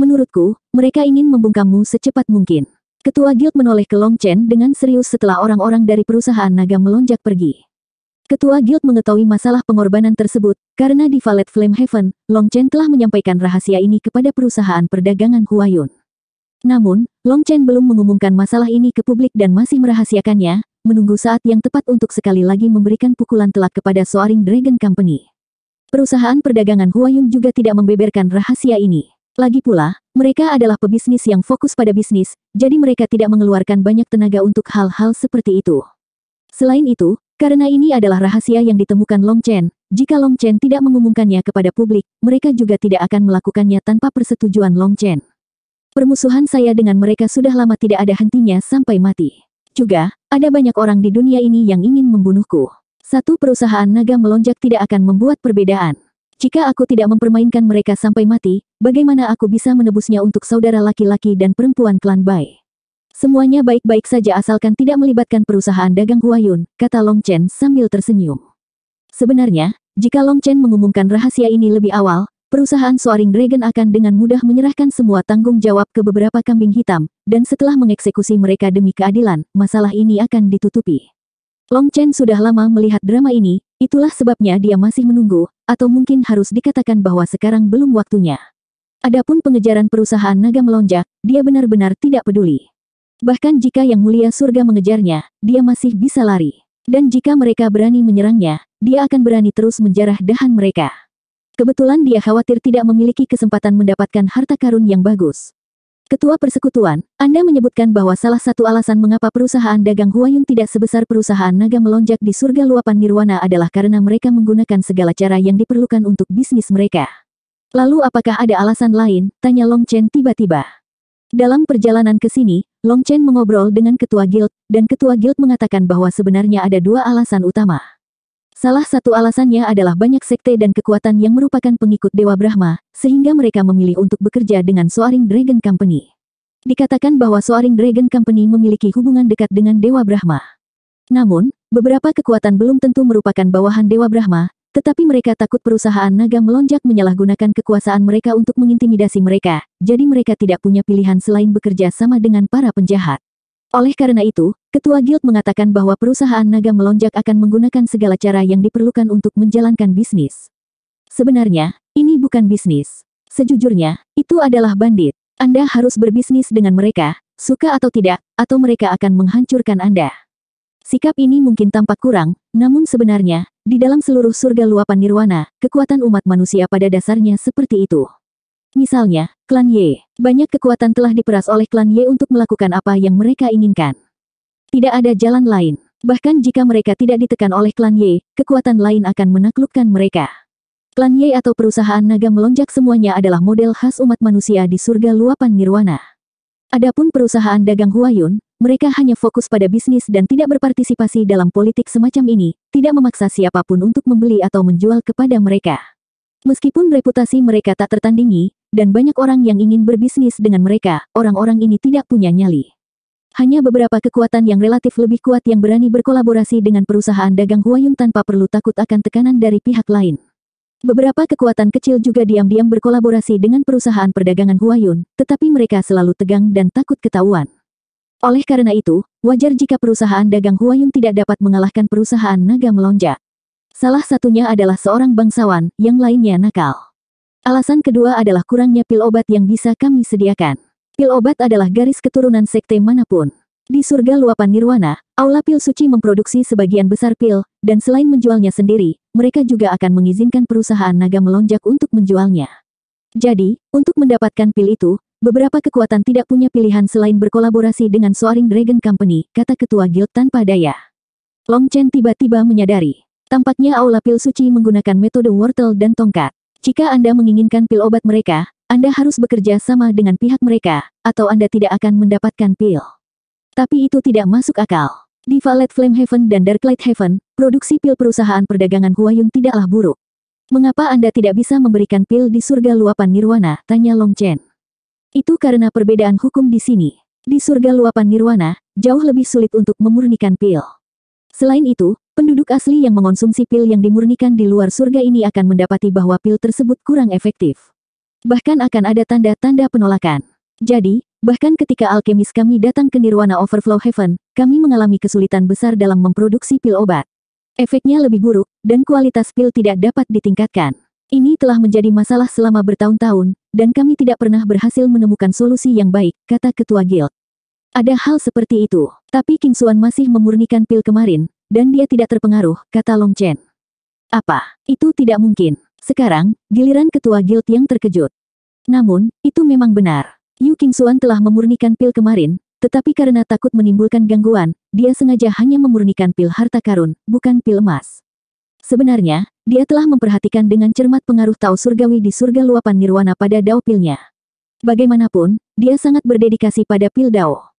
Menurutku, mereka ingin membungkammu secepat mungkin. Ketua guild menoleh ke Long Chen dengan serius setelah orang-orang dari perusahaan naga melonjak pergi. Ketua guild mengetahui masalah pengorbanan tersebut, karena di Valet Flame Heaven, Long Chen telah menyampaikan rahasia ini kepada perusahaan perdagangan Huayun. Namun, Long Chen belum mengumumkan masalah ini ke publik dan masih merahasiakannya, menunggu saat yang tepat untuk sekali lagi memberikan pukulan telak kepada Soaring Dragon Company. Perusahaan perdagangan Huayun juga tidak membeberkan rahasia ini. Lagi pula, mereka adalah pebisnis yang fokus pada bisnis, jadi mereka tidak mengeluarkan banyak tenaga untuk hal-hal seperti itu. Selain itu, karena ini adalah rahasia yang ditemukan Long Chen, jika Long Chen tidak mengumumkannya kepada publik, mereka juga tidak akan melakukannya tanpa persetujuan Long Chen. Permusuhan saya dengan mereka sudah lama tidak ada hentinya sampai mati. Juga, ada banyak orang di dunia ini yang ingin membunuhku. Satu perusahaan naga melonjak tidak akan membuat perbedaan. Jika aku tidak mempermainkan mereka sampai mati, bagaimana aku bisa menebusnya untuk saudara laki-laki dan perempuan klan Bai? Semuanya baik-baik saja asalkan tidak melibatkan perusahaan dagang Huayun, kata Long Chen sambil tersenyum. Sebenarnya, jika Long Chen mengumumkan rahasia ini lebih awal, perusahaan Soaring Dragon akan dengan mudah menyerahkan semua tanggung jawab ke beberapa kambing hitam, dan setelah mengeksekusi mereka demi keadilan, masalah ini akan ditutupi. Long Chen sudah lama melihat drama ini, itulah sebabnya dia masih menunggu, atau mungkin harus dikatakan bahwa sekarang belum waktunya. Adapun pengejaran perusahaan naga melonjak, dia benar-benar tidak peduli. Bahkan jika Yang Mulia Surga mengejarnya, dia masih bisa lari. Dan jika mereka berani menyerangnya, dia akan berani terus menjarah dahan mereka. Kebetulan dia khawatir tidak memiliki kesempatan mendapatkan harta karun yang bagus. Ketua Persekutuan, Anda menyebutkan bahwa salah satu alasan mengapa perusahaan dagang Huayun tidak sebesar perusahaan naga melonjak di surga luapan nirwana adalah karena mereka menggunakan segala cara yang diperlukan untuk bisnis mereka. Lalu apakah ada alasan lain? Tanya Long Chen tiba-tiba. Dalam perjalanan ke sini, Long Chen mengobrol dengan Ketua Guild, dan Ketua Guild mengatakan bahwa sebenarnya ada dua alasan utama. Salah satu alasannya adalah banyak sekte dan kekuatan yang merupakan pengikut Dewa Brahma, sehingga mereka memilih untuk bekerja dengan Soaring Dragon Company. Dikatakan bahwa Soaring Dragon Company memiliki hubungan dekat dengan Dewa Brahma. Namun, beberapa kekuatan belum tentu merupakan bawahan Dewa Brahma, tetapi mereka takut perusahaan naga melonjak menyalahgunakan kekuasaan mereka untuk mengintimidasi mereka, jadi mereka tidak punya pilihan selain bekerja sama dengan para penjahat. Oleh karena itu, Ketua Guild mengatakan bahwa perusahaan naga melonjak akan menggunakan segala cara yang diperlukan untuk menjalankan bisnis. Sebenarnya, ini bukan bisnis. Sejujurnya, itu adalah bandit. Anda harus berbisnis dengan mereka, suka atau tidak, atau mereka akan menghancurkan Anda. Sikap ini mungkin tampak kurang, namun sebenarnya, di dalam seluruh surga luapan nirwana, kekuatan umat manusia pada dasarnya seperti itu. Misalnya, klan Ye. Banyak kekuatan telah diperas oleh klan Ye untuk melakukan apa yang mereka inginkan. Tidak ada jalan lain. Bahkan jika mereka tidak ditekan oleh klan Ye, kekuatan lain akan menaklukkan mereka. Klan Ye atau perusahaan naga melonjak semuanya adalah model khas umat manusia di surga luapan nirwana. Adapun perusahaan dagang Huayun, mereka hanya fokus pada bisnis dan tidak berpartisipasi dalam politik semacam ini, tidak memaksa siapapun untuk membeli atau menjual kepada mereka. Meskipun reputasi mereka tak tertandingi, dan banyak orang yang ingin berbisnis dengan mereka, orang-orang ini tidak punya nyali. Hanya beberapa kekuatan yang relatif lebih kuat yang berani berkolaborasi dengan perusahaan dagang Huayun tanpa perlu takut akan tekanan dari pihak lain. Beberapa kekuatan kecil juga diam-diam berkolaborasi dengan perusahaan perdagangan Huayun, tetapi mereka selalu tegang dan takut ketahuan. Oleh karena itu, wajar jika perusahaan dagang Huayun tidak dapat mengalahkan perusahaan naga melonjak. Salah satunya adalah seorang bangsawan, yang lainnya nakal. Alasan kedua adalah kurangnya pil obat yang bisa kami sediakan. Pil obat adalah garis keturunan sekte manapun. Di surga luapan nirwana, Aula Pil Suci memproduksi sebagian besar pil, dan selain menjualnya sendiri, mereka juga akan mengizinkan perusahaan naga melonjak untuk menjualnya. Jadi, untuk mendapatkan pil itu, beberapa kekuatan tidak punya pilihan selain berkolaborasi dengan Soaring Dragon Company, kata ketua guild tanpa daya. Long Chen tiba-tiba menyadari. Tampaknya Aula Pil Suci menggunakan metode wortel dan tongkat. Jika Anda menginginkan pil obat mereka, Anda harus bekerja sama dengan pihak mereka, atau Anda tidak akan mendapatkan pil. Tapi itu tidak masuk akal. Di Violet Flame Heaven dan Darklight Heaven, produksi pil perusahaan perdagangan Huayun tidaklah buruk. Mengapa Anda tidak bisa memberikan pil di surga luapan nirwana? Tanya Long Chen. Itu karena perbedaan hukum di sini. Di surga luapan nirwana, jauh lebih sulit untuk memurnikan pil. Selain itu, penduduk asli yang mengonsumsi pil yang dimurnikan di luar surga ini akan mendapati bahwa pil tersebut kurang efektif. Bahkan akan ada tanda-tanda penolakan. Jadi, bahkan ketika alkemis kami datang ke Nirwana Overflow Heaven, kami mengalami kesulitan besar dalam memproduksi pil obat. Efeknya lebih buruk, dan kualitas pil tidak dapat ditingkatkan. Ini telah menjadi masalah selama bertahun-tahun, dan kami tidak pernah berhasil menemukan solusi yang baik, kata ketua guild. Ada hal seperti itu, tapi King Xuan masih memurnikan pil kemarin, dan dia tidak terpengaruh, kata Long Chen. Apa? Itu tidak mungkin. Sekarang, giliran ketua guild yang terkejut. Namun, itu memang benar. Yu King Xuan telah memurnikan pil kemarin, tetapi karena takut menimbulkan gangguan, dia sengaja hanya memurnikan pil harta karun, bukan pil emas. Sebenarnya, dia telah memperhatikan dengan cermat pengaruh Tao Surgawi di surga luapan nirwana pada Dao pilnya. Bagaimanapun, dia sangat berdedikasi pada pil Dao.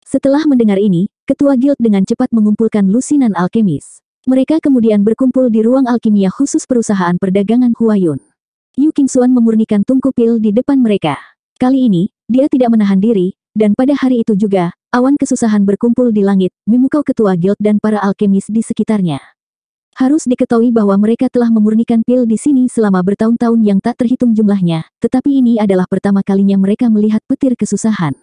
Setelah mendengar ini, ketua guild dengan cepat mengumpulkan lusinan alkemis. Mereka kemudian berkumpul di ruang alkimia khusus perusahaan perdagangan Huayun. Yu King Xuan memurnikan tungku pil di depan mereka. Kali ini, dia tidak menahan diri, dan pada hari itu juga, awan kesusahan berkumpul di langit, memukau ketua guild dan para alkemis di sekitarnya. Harus diketahui bahwa mereka telah memurnikan pil di sini selama bertahun-tahun yang tak terhitung jumlahnya, tetapi ini adalah pertama kalinya mereka melihat petir kesusahan.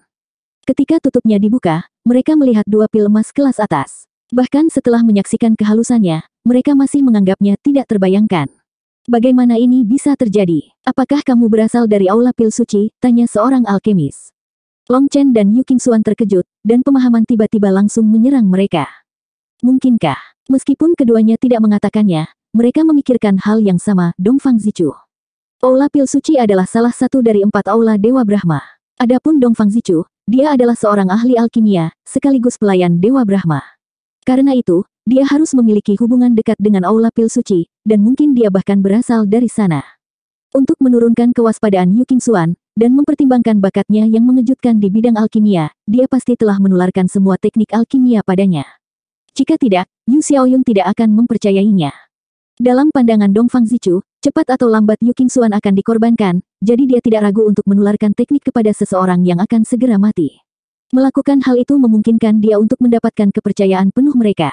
Ketika tutupnya dibuka, mereka melihat dua pil emas kelas atas. Bahkan setelah menyaksikan kehalusannya, mereka masih menganggapnya tidak terbayangkan. Bagaimana ini bisa terjadi? Apakah kamu berasal dari Aula Pil Suci? Tanya seorang alkemis. Long Chen dan Yu King Xuan terkejut, dan pemahaman tiba-tiba langsung menyerang mereka. Mungkinkah? Meskipun keduanya tidak mengatakannya, mereka memikirkan hal yang sama, Dongfang Zichu. Aula Pil Suci adalah salah satu dari 4 Aula Dewa Brahma. Adapun Dongfang Zichu, dia adalah seorang ahli alkimia, sekaligus pelayan Dewa Brahma. Karena itu, dia harus memiliki hubungan dekat dengan Aula Pil Suci, dan mungkin dia bahkan berasal dari sana. Untuk menurunkan kewaspadaan Yu King Xuan, dan mempertimbangkan bakatnya yang mengejutkan di bidang alkimia, dia pasti telah menularkan semua teknik alkimia padanya. Jika tidak, Yu Xiaoyun tidak akan mempercayainya. Dalam pandangan Dongfang Zichu, cepat atau lambat Yu King Xuan akan dikorbankan, jadi dia tidak ragu untuk menularkan teknik kepada seseorang yang akan segera mati. Melakukan hal itu memungkinkan dia untuk mendapatkan kepercayaan penuh mereka.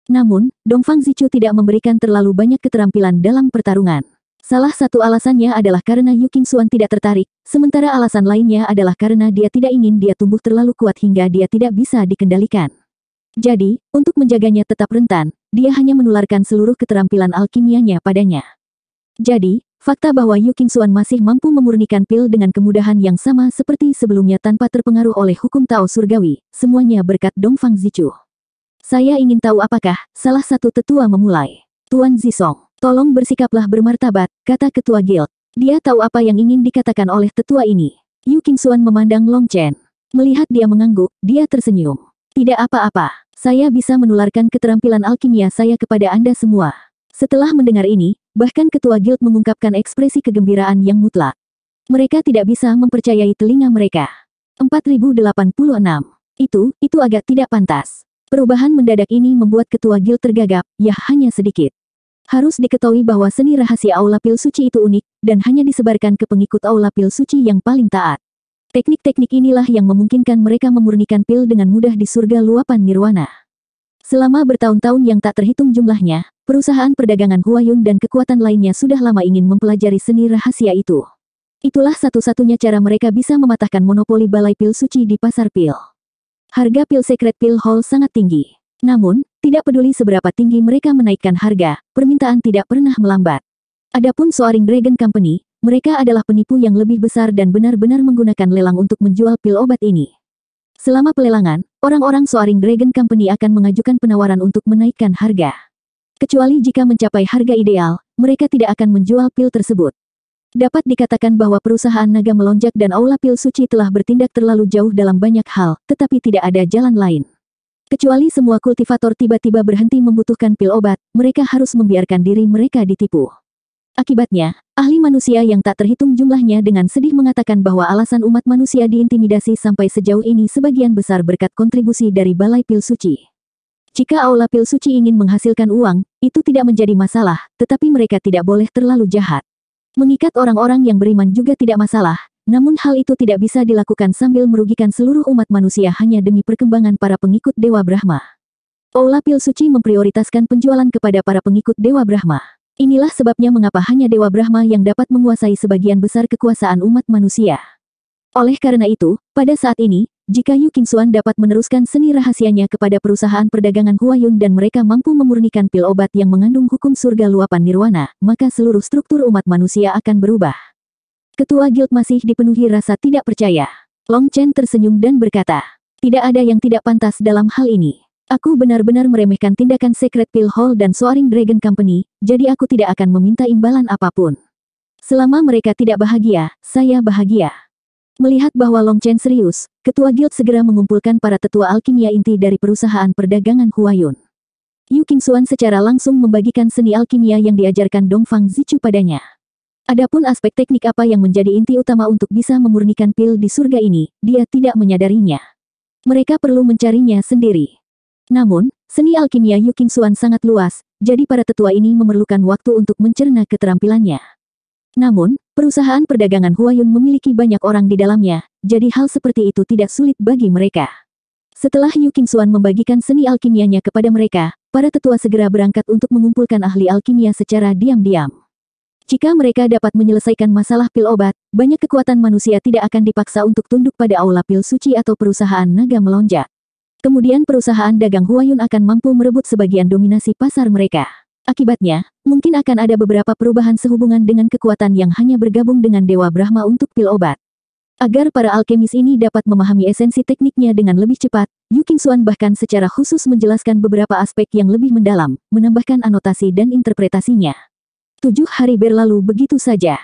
Namun, Dongfang Zichu tidak memberikan terlalu banyak keterampilan dalam pertarungan. Salah satu alasannya adalah karena Yu King Xuan tidak tertarik, sementara alasan lainnya adalah karena dia tidak ingin dia tumbuh terlalu kuat hingga dia tidak bisa dikendalikan. Jadi, untuk menjaganya tetap rentan, dia hanya menularkan seluruh keterampilan alkimianya padanya. Jadi, fakta bahwa Yu King Xuan masih mampu memurnikan pil dengan kemudahan yang sama seperti sebelumnya tanpa terpengaruh oleh hukum Tao Surgawi, semuanya berkat Dongfang Zichu. Saya ingin tahu apakah salah satu tetua memulai. Tuan Zisong, tolong bersikaplah bermartabat, kata ketua guild. Dia tahu apa yang ingin dikatakan oleh tetua ini. Yu King Xuan memandang Long Chen. Melihat dia mengangguk, dia tersenyum. Tidak apa-apa, saya bisa menularkan keterampilan alkimia saya kepada Anda semua. Setelah mendengar ini, bahkan ketua guild mengungkapkan ekspresi kegembiraan yang mutlak. Mereka tidak bisa mempercayai telinga mereka. 4086. Itu agak tidak pantas. Perubahan mendadak ini membuat ketua guild tergagap, ya hanya sedikit. Harus diketahui bahwa seni rahasia Aula Pil Suci itu unik, dan hanya disebarkan ke pengikut Aula Pil Suci yang paling taat. Teknik-teknik inilah yang memungkinkan mereka memurnikan pil dengan mudah di surga luapan nirwana. Selama bertahun-tahun yang tak terhitung jumlahnya, perusahaan perdagangan Huayun dan kekuatan lainnya sudah lama ingin mempelajari seni rahasia itu. Itulah satu-satunya cara mereka bisa mematahkan monopoli balai pil suci di pasar pil. Harga pil Secret Pill Hall sangat tinggi. Namun, tidak peduli seberapa tinggi mereka menaikkan harga, permintaan tidak pernah melambat. Adapun Soaring Dragon Company, mereka adalah penipu yang lebih besar dan benar-benar menggunakan lelang untuk menjual pil obat ini. Selama pelelangan, orang-orang Soaring Dragon Company akan mengajukan penawaran untuk menaikkan harga. Kecuali jika mencapai harga ideal, mereka tidak akan menjual pil tersebut. Dapat dikatakan bahwa perusahaan naga melonjak dan aula pil suci telah bertindak terlalu jauh dalam banyak hal, tetapi tidak ada jalan lain. Kecuali semua kultivator tiba-tiba berhenti membutuhkan pil obat, mereka harus membiarkan diri mereka ditipu. Akibatnya, ahli manusia yang tak terhitung jumlahnya dengan sedih mengatakan bahwa alasan umat manusia diintimidasi sampai sejauh ini sebagian besar berkat kontribusi dari balai pil suci. Jika aula pil suci ingin menghasilkan uang, itu tidak menjadi masalah, tetapi mereka tidak boleh terlalu jahat. Mengikat orang-orang yang beriman juga tidak masalah, namun hal itu tidak bisa dilakukan sambil merugikan seluruh umat manusia hanya demi perkembangan para pengikut Dewa Brahma. Aula pil suci memprioritaskan penjualan kepada para pengikut Dewa Brahma. Inilah sebabnya mengapa hanya Dewa Brahma yang dapat menguasai sebagian besar kekuasaan umat manusia. Oleh karena itu, pada saat ini, jika Yu Qingxuan dapat meneruskan seni rahasianya kepada perusahaan perdagangan Huayun dan mereka mampu memurnikan pil obat yang mengandung hukum surga luapan nirwana, maka seluruh struktur umat manusia akan berubah. Ketua Guild masih dipenuhi rasa tidak percaya. Long Chen tersenyum dan berkata, tidak ada yang tidak pantas dalam hal ini. Aku benar-benar meremehkan tindakan Secret Pill Hall dan Soaring Dragon Company, jadi aku tidak akan meminta imbalan apapun. Selama mereka tidak bahagia, saya bahagia. Melihat bahwa Long Chen serius, Ketua Guild segera mengumpulkan para tetua alkimia inti dari perusahaan perdagangan Huayun. Yu Qingxuan secara langsung membagikan seni alkimia yang diajarkan Dongfang Zichu padanya. Adapun aspek teknik apa yang menjadi inti utama untuk bisa memurnikan pil di surga ini, dia tidak menyadarinya. Mereka perlu mencarinya sendiri. Namun, seni alkimia Yu Qingxuan sangat luas, jadi para tetua ini memerlukan waktu untuk mencerna keterampilannya. Namun, perusahaan perdagangan Huayun memiliki banyak orang di dalamnya, jadi hal seperti itu tidak sulit bagi mereka. Setelah Yu Qingxuan membagikan seni alkimianya kepada mereka, para tetua segera berangkat untuk mengumpulkan ahli alkimia secara diam-diam. Jika mereka dapat menyelesaikan masalah pil obat, banyak kekuatan manusia tidak akan dipaksa untuk tunduk pada aula pil suci atau perusahaan naga melonjak. Kemudian perusahaan dagang Huayun akan mampu merebut sebagian dominasi pasar mereka. Akibatnya, mungkin akan ada beberapa perubahan sehubungan dengan kekuatan yang hanya bergabung dengan Dewa Brahma untuk pil obat. Agar para alkemis ini dapat memahami esensi tekniknya dengan lebih cepat, Yu Qingxuan bahkan secara khusus menjelaskan beberapa aspek yang lebih mendalam, menambahkan anotasi dan interpretasinya. 7 hari berlalu begitu saja.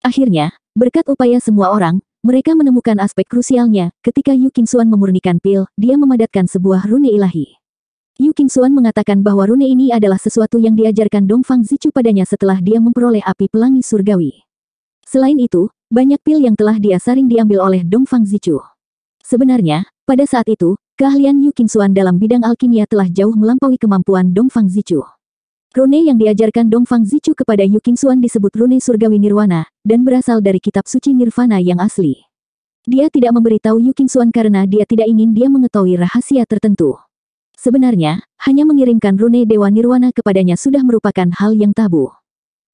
Akhirnya, berkat upaya semua orang, mereka menemukan aspek krusialnya. Ketika Yu Qingxuan memurnikan pil, dia memadatkan sebuah rune ilahi. Yu Qingxuan mengatakan bahwa rune ini adalah sesuatu yang diajarkan Dongfang Zichu padanya setelah dia memperoleh api pelangi surgawi. Selain itu, banyak pil yang telah dia saring diambil oleh Dongfang Zichu. Sebenarnya, pada saat itu, keahlian Yu Qingxuan dalam bidang alkimia telah jauh melampaui kemampuan Dongfang Zichu. Rune yang diajarkan Dongfang Zichu kepada Yu Qingxuan disebut rune surgawi nirwana, dan berasal dari kitab suci nirvana yang asli. Dia tidak memberitahu Yu Qingxuan karena dia tidak ingin dia mengetahui rahasia tertentu. Sebenarnya, hanya mengirimkan rune dewa nirwana kepadanya sudah merupakan hal yang tabu.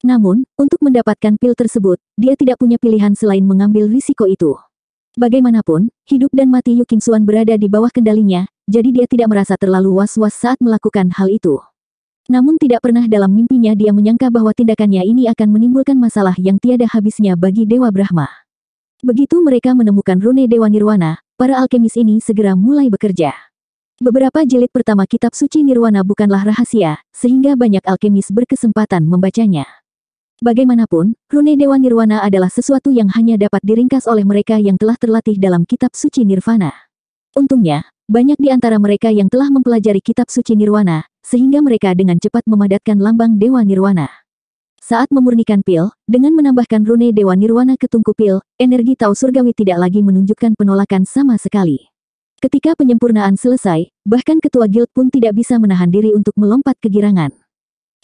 Namun, untuk mendapatkan pil tersebut, dia tidak punya pilihan selain mengambil risiko itu. Bagaimanapun, hidup dan mati Yu Qingxuan berada di bawah kendalinya, jadi dia tidak merasa terlalu was-was saat melakukan hal itu. Namun tidak pernah dalam mimpinya dia menyangka bahwa tindakannya ini akan menimbulkan masalah yang tiada habisnya bagi Dewa Brahma. Begitu mereka menemukan rune Dewa Nirwana, para alkemis ini segera mulai bekerja. Beberapa jilid pertama kitab suci Nirwana bukanlah rahasia, sehingga banyak alkemis berkesempatan membacanya. Bagaimanapun, rune Dewa Nirwana adalah sesuatu yang hanya dapat diringkas oleh mereka yang telah terlatih dalam kitab suci Nirvana. Untungnya, banyak di antara mereka yang telah mempelajari kitab suci Nirwana, sehingga mereka dengan cepat memadatkan lambang Dewa Nirwana. Saat memurnikan pil, dengan menambahkan rune Dewa Nirwana ke tungku pil, energi Tao Surgawi tidak lagi menunjukkan penolakan sama sekali. Ketika penyempurnaan selesai, bahkan ketua guild pun tidak bisa menahan diri untuk melompat kegirangan.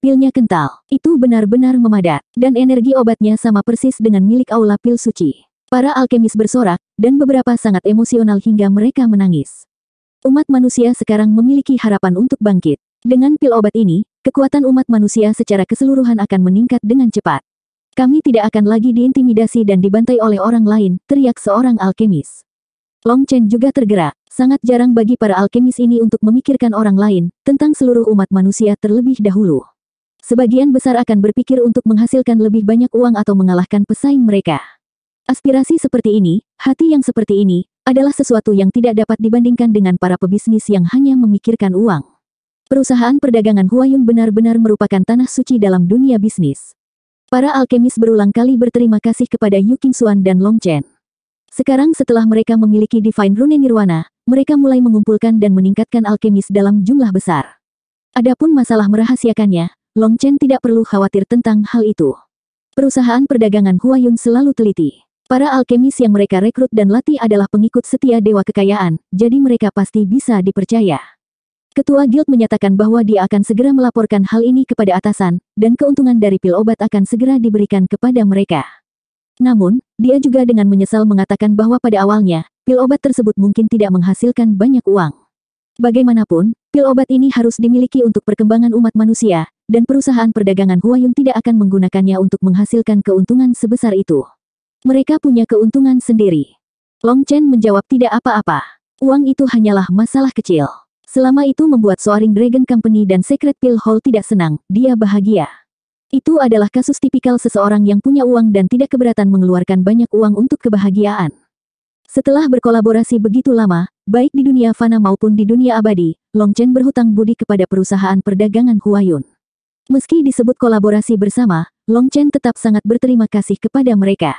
Pilnya kental, itu benar-benar memadat, dan energi obatnya sama persis dengan milik aula pil suci. Para alkemis bersorak, dan beberapa sangat emosional hingga mereka menangis. Umat manusia sekarang memiliki harapan untuk bangkit. Dengan pil obat ini, kekuatan umat manusia secara keseluruhan akan meningkat dengan cepat. Kami tidak akan lagi diintimidasi dan dibantai oleh orang lain, teriak seorang alkemis. Long Chen juga tergerak. Sangat jarang bagi para alkemis ini untuk memikirkan orang lain, tentang seluruh umat manusia terlebih dahulu. Sebagian besar akan berpikir untuk menghasilkan lebih banyak uang atau mengalahkan pesaing mereka. Aspirasi seperti ini, hati yang seperti ini, adalah sesuatu yang tidak dapat dibandingkan dengan para pebisnis yang hanya memikirkan uang. Perusahaan perdagangan Huayun benar-benar merupakan tanah suci dalam dunia bisnis. Para alkemis berulang kali berterima kasih kepada Yu Qingxuan dan Long Chen. Sekarang setelah mereka memiliki Divine Rune Nirwana, mereka mulai mengumpulkan dan meningkatkan alkemis dalam jumlah besar. Adapun masalah merahasiakannya, Long Chen tidak perlu khawatir tentang hal itu. Perusahaan perdagangan Huayun selalu teliti. Para alkemis yang mereka rekrut dan latih adalah pengikut setia Dewa Kekayaan, jadi mereka pasti bisa dipercaya. Ketua Guild menyatakan bahwa dia akan segera melaporkan hal ini kepada atasan, dan keuntungan dari pil obat akan segera diberikan kepada mereka. Namun, dia juga dengan menyesal mengatakan bahwa pada awalnya, pil obat tersebut mungkin tidak menghasilkan banyak uang. Bagaimanapun, pil obat ini harus dimiliki untuk perkembangan umat manusia, dan perusahaan perdagangan Huayun tidak akan menggunakannya untuk menghasilkan keuntungan sebesar itu. Mereka punya keuntungan sendiri. Long Chen menjawab tidak apa-apa. Uang itu hanyalah masalah kecil. Selama itu membuat Soaring Dragon Company dan Secret Pill Hall tidak senang, dia bahagia. Itu adalah kasus tipikal seseorang yang punya uang dan tidak keberatan mengeluarkan banyak uang untuk kebahagiaan. Setelah berkolaborasi begitu lama, baik di dunia fana maupun di dunia abadi, Long Chen berhutang budi kepada perusahaan perdagangan Huayun. Meski disebut kolaborasi bersama, Long Chen tetap sangat berterima kasih kepada mereka.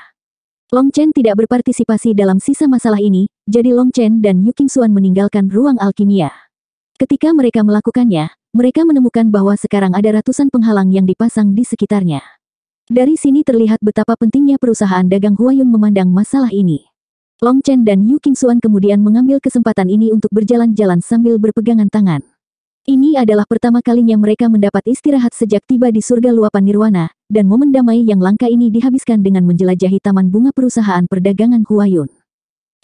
Long Chen tidak berpartisipasi dalam sisa masalah ini, jadi Long Chen dan Yu Qingxuan meninggalkan ruang alkimia. Ketika mereka melakukannya, mereka menemukan bahwa sekarang ada ratusan penghalang yang dipasang di sekitarnya. Dari sini terlihat betapa pentingnya perusahaan dagang Huayun memandang masalah ini. Long Chen dan Yu Qingxuan kemudian mengambil kesempatan ini untuk berjalan-jalan sambil berpegangan tangan. Ini adalah pertama kalinya mereka mendapat istirahat sejak tiba di surga luapan nirwana, dan momen damai yang langka ini dihabiskan dengan menjelajahi taman bunga perusahaan perdagangan Huayun.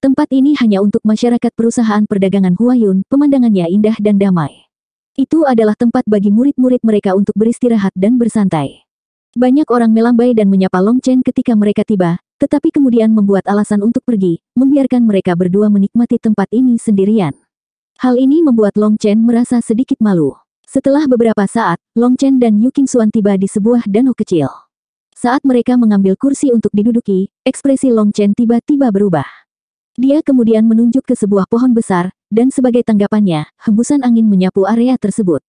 Tempat ini hanya untuk masyarakat perusahaan perdagangan Huayun, pemandangannya indah dan damai. Itu adalah tempat bagi murid-murid mereka untuk beristirahat dan bersantai. Banyak orang melambai dan menyapa Long Chen ketika mereka tiba, tetapi kemudian membuat alasan untuk pergi, membiarkan mereka berdua menikmati tempat ini sendirian. Hal ini membuat Long Chen merasa sedikit malu. Setelah beberapa saat, Long Chen dan Yu Qingxuan tiba di sebuah danau kecil. Saat mereka mengambil kursi untuk diduduki, ekspresi Long Chen tiba-tiba berubah. Dia kemudian menunjuk ke sebuah pohon besar, dan sebagai tanggapannya, hembusan angin menyapu area tersebut.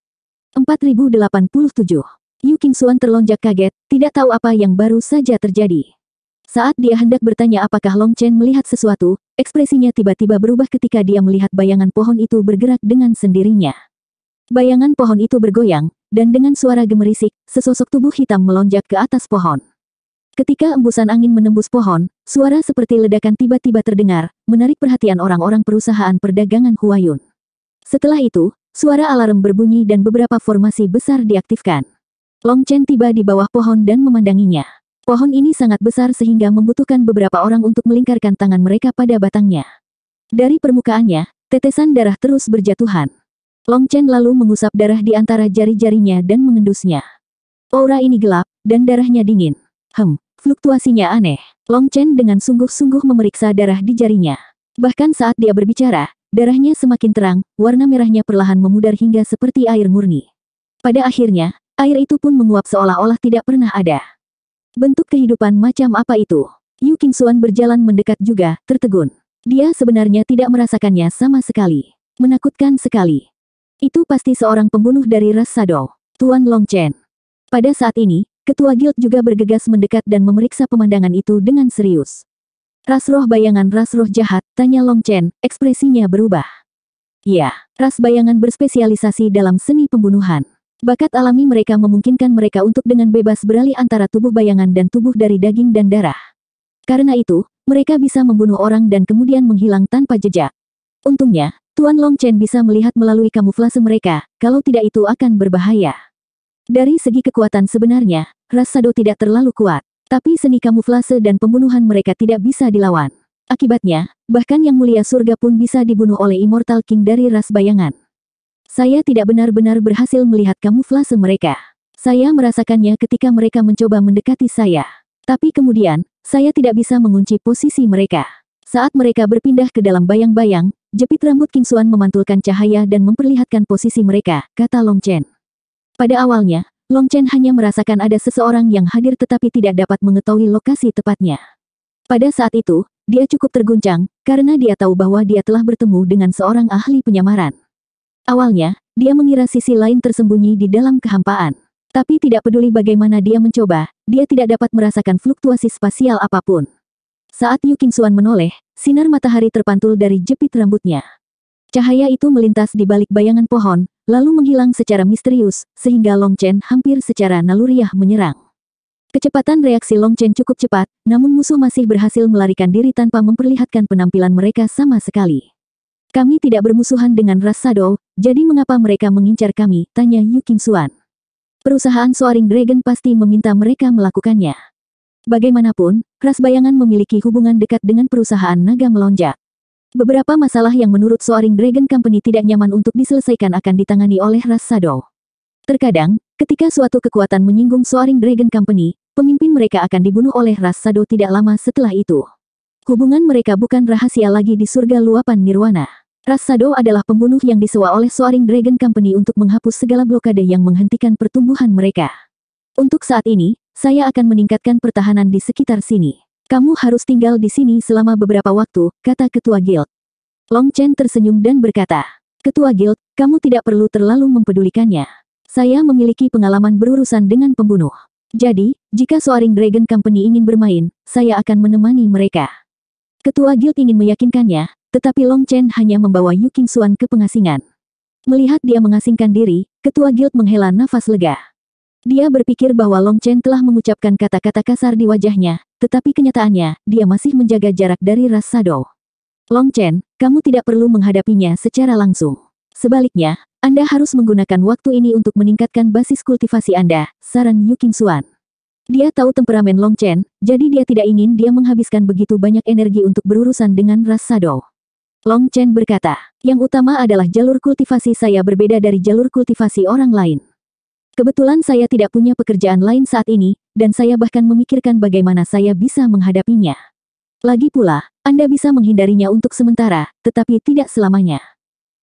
4087. Yu Qingxuan terlonjak kaget, tidak tahu apa yang baru saja terjadi. Saat dia hendak bertanya apakah Long Chen melihat sesuatu, ekspresinya tiba-tiba berubah ketika dia melihat bayangan pohon itu bergerak dengan sendirinya. Bayangan pohon itu bergoyang, dan dengan suara gemerisik, sesosok tubuh hitam melonjak ke atas pohon. Ketika embusan angin menembus pohon, suara seperti ledakan tiba-tiba terdengar, menarik perhatian orang-orang perusahaan perdagangan Huayun. Setelah itu, suara alarm berbunyi dan beberapa formasi besar diaktifkan. Long Chen tiba di bawah pohon dan memandanginya. Pohon ini sangat besar sehingga membutuhkan beberapa orang untuk melingkarkan tangan mereka pada batangnya. Dari permukaannya, tetesan darah terus berjatuhan. Long Chen lalu mengusap darah di antara jari-jarinya dan mengendusnya. Aura ini gelap, dan darahnya dingin. Fluktuasinya aneh. Long Chen dengan sungguh-sungguh memeriksa darah di jarinya. Bahkan saat dia berbicara, darahnya semakin terang, warna merahnya perlahan memudar hingga seperti air murni. Pada akhirnya, air itu pun menguap seolah-olah tidak pernah ada. Bentuk kehidupan macam apa itu? Yu Qingxuan berjalan mendekat juga, tertegun. Dia sebenarnya tidak merasakannya sama sekali. Menakutkan sekali. Itu pasti seorang pembunuh dari ras Shadow, Tuan Long Chen. Pada saat ini, Ketua Guild juga bergegas mendekat dan memeriksa pemandangan itu dengan serius. Ras roh bayangan ras roh jahat, tanya Long Chen, ekspresinya berubah. Ya, ras bayangan berspesialisasi dalam seni pembunuhan. Bakat alami mereka memungkinkan mereka untuk dengan bebas beralih antara tubuh bayangan dan tubuh dari daging dan darah. Karena itu, mereka bisa membunuh orang dan kemudian menghilang tanpa jejak. Untungnya, Tuan Long Chen bisa melihat melalui kamuflase mereka, kalau tidak itu akan berbahaya. Dari segi kekuatan sebenarnya, ras Shadow tidak terlalu kuat, tapi seni kamuflase dan pembunuhan mereka tidak bisa dilawan. Akibatnya, bahkan yang mulia surga pun bisa dibunuh oleh Immortal King dari ras bayangan. Saya tidak benar-benar berhasil melihat kamuflase mereka. Saya merasakannya ketika mereka mencoba mendekati saya. Tapi kemudian, saya tidak bisa mengunci posisi mereka. Saat mereka berpindah ke dalam bayang-bayang, jepit rambut King Xuan memantulkan cahaya dan memperlihatkan posisi mereka, kata Long Chen. Pada awalnya, Long Chen hanya merasakan ada seseorang yang hadir tetapi tidak dapat mengetahui lokasi tepatnya. Pada saat itu, dia cukup terguncang, karena dia tahu bahwa dia telah bertemu dengan seorang ahli penyamaran. Awalnya, dia mengira sisi lain tersembunyi di dalam kehampaan. Tapi tidak peduli bagaimana dia mencoba, dia tidak dapat merasakan fluktuasi spasial apapun. Saat Yu Qingxuan menoleh, sinar matahari terpantul dari jepit rambutnya. Cahaya itu melintas di balik bayangan pohon, lalu menghilang secara misterius, sehingga Long Chen hampir secara naluriah menyerang. Kecepatan reaksi Long Chen cukup cepat, namun musuh masih berhasil melarikan diri tanpa memperlihatkan penampilan mereka sama sekali. Kami tidak bermusuhan dengan ras Shadow, jadi mengapa mereka mengincar kami, tanya Yu Qingxuan. Perusahaan Soaring Dragon pasti meminta mereka melakukannya. Bagaimanapun, ras bayangan memiliki hubungan dekat dengan perusahaan naga melonjak. Beberapa masalah yang menurut Soaring Dragon Company tidak nyaman untuk diselesaikan akan ditangani oleh ras Shadow. Terkadang, ketika suatu kekuatan menyinggung Soaring Dragon Company, pemimpin mereka akan dibunuh oleh ras Shadow tidak lama setelah itu. Hubungan mereka bukan rahasia lagi di surga luapan Nirwana. Ras Shadow adalah pembunuh yang disewa oleh Soaring Dragon Company untuk menghapus segala blokade yang menghentikan pertumbuhan mereka. Untuk saat ini, saya akan meningkatkan pertahanan di sekitar sini. Kamu harus tinggal di sini selama beberapa waktu, kata Ketua Guild. Long Chen tersenyum dan berkata, Ketua Guild, kamu tidak perlu terlalu mempedulikannya. Saya memiliki pengalaman berurusan dengan pembunuh. Jadi, jika Soaring Dragon Company ingin bermain, saya akan menemani mereka. Ketua Guild ingin meyakinkannya, tetapi Long Chen hanya membawa Yu Qingxuan ke pengasingan. Melihat dia mengasingkan diri, Ketua Guild menghela nafas lega. Dia berpikir bahwa Long Chen telah mengucapkan kata-kata kasar di wajahnya, tetapi kenyataannya, dia masih menjaga jarak dari ras Shadow. Long Chen, kamu tidak perlu menghadapinya secara langsung. Sebaliknya, Anda harus menggunakan waktu ini untuk meningkatkan basis kultivasi Anda, saran Yu Qingxuan. Dia tahu temperamen Long Chen, jadi dia tidak ingin dia menghabiskan begitu banyak energi untuk berurusan dengan ras Shadow. Long Chen berkata, yang utama adalah jalur kultivasi saya berbeda dari jalur kultivasi orang lain. Kebetulan saya tidak punya pekerjaan lain saat ini, dan saya bahkan memikirkan bagaimana saya bisa menghadapinya. Lagi pula, Anda bisa menghindarinya untuk sementara, tetapi tidak selamanya.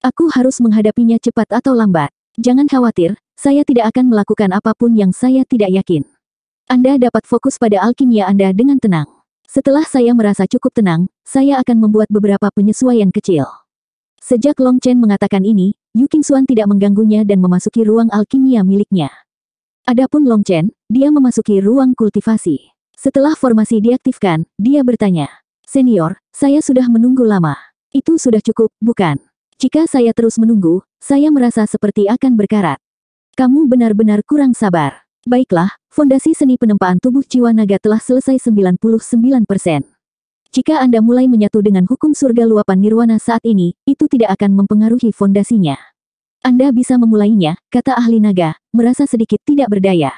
Aku harus menghadapinya cepat atau lambat. Jangan khawatir, saya tidak akan melakukan apapun yang saya tidak yakin. Anda dapat fokus pada alkimia Anda dengan tenang. Setelah saya merasa cukup tenang, saya akan membuat beberapa penyesuaian kecil. Sejak Long Chen mengatakan ini, Yu Qingxuan tidak mengganggunya dan memasuki ruang alkimia miliknya. Adapun Long Chen, dia memasuki ruang kultivasi. Setelah formasi diaktifkan, dia bertanya, Senior, saya sudah menunggu lama. Itu sudah cukup, bukan? Jika saya terus menunggu, saya merasa seperti akan berkarat. Kamu benar-benar kurang sabar. Baiklah, fondasi seni penempaan tubuh jiwa naga telah selesai 99%. Jika Anda mulai menyatu dengan hukum surga luapan Nirwana saat ini, itu tidak akan mempengaruhi fondasinya. Anda bisa memulainya, kata ahli naga, merasa sedikit tidak berdaya.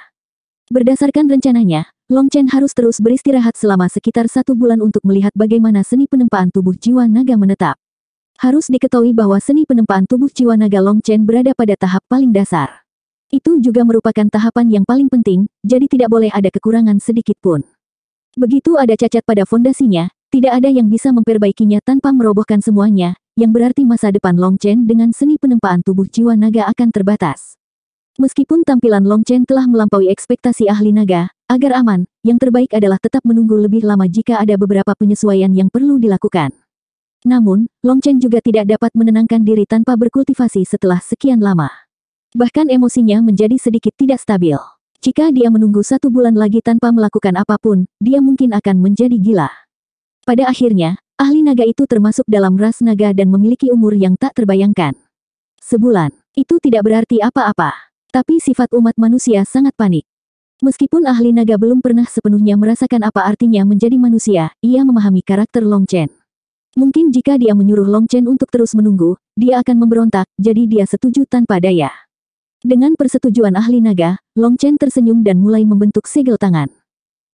Berdasarkan rencananya, Long Chen harus terus beristirahat selama sekitar 1 bulan untuk melihat bagaimana seni penempaan tubuh jiwa naga menetap. Harus diketahui bahwa seni penempaan tubuh jiwa naga Long Chen berada pada tahap paling dasar. Itu juga merupakan tahapan yang paling penting, jadi tidak boleh ada kekurangan sedikit pun. Begitu ada cacat pada fondasinya, tidak ada yang bisa memperbaikinya tanpa merobohkan semuanya, yang berarti masa depan Long Chen dengan seni penempaan tubuh jiwa naga akan terbatas. Meskipun tampilan Long Chen telah melampaui ekspektasi ahli naga, agar aman, yang terbaik adalah tetap menunggu lebih lama jika ada beberapa penyesuaian yang perlu dilakukan. Namun, Long Chen juga tidak dapat menenangkan diri tanpa berkultivasi setelah sekian lama. Bahkan emosinya menjadi sedikit tidak stabil. Jika dia menunggu 1 bulan lagi tanpa melakukan apapun, dia mungkin akan menjadi gila. Pada akhirnya, ahli naga itu termasuk dalam ras naga dan memiliki umur yang tak terbayangkan. Sebulan, itu tidak berarti apa-apa. Tapi sifat umat manusia sangat panik. Meskipun ahli naga belum pernah sepenuhnya merasakan apa artinya menjadi manusia, ia memahami karakter Long Chen. Mungkin jika dia menyuruh Long Chen untuk terus menunggu, dia akan memberontak, jadi dia setuju tanpa daya. Dengan persetujuan ahli naga, Long Chen tersenyum dan mulai membentuk segel tangan.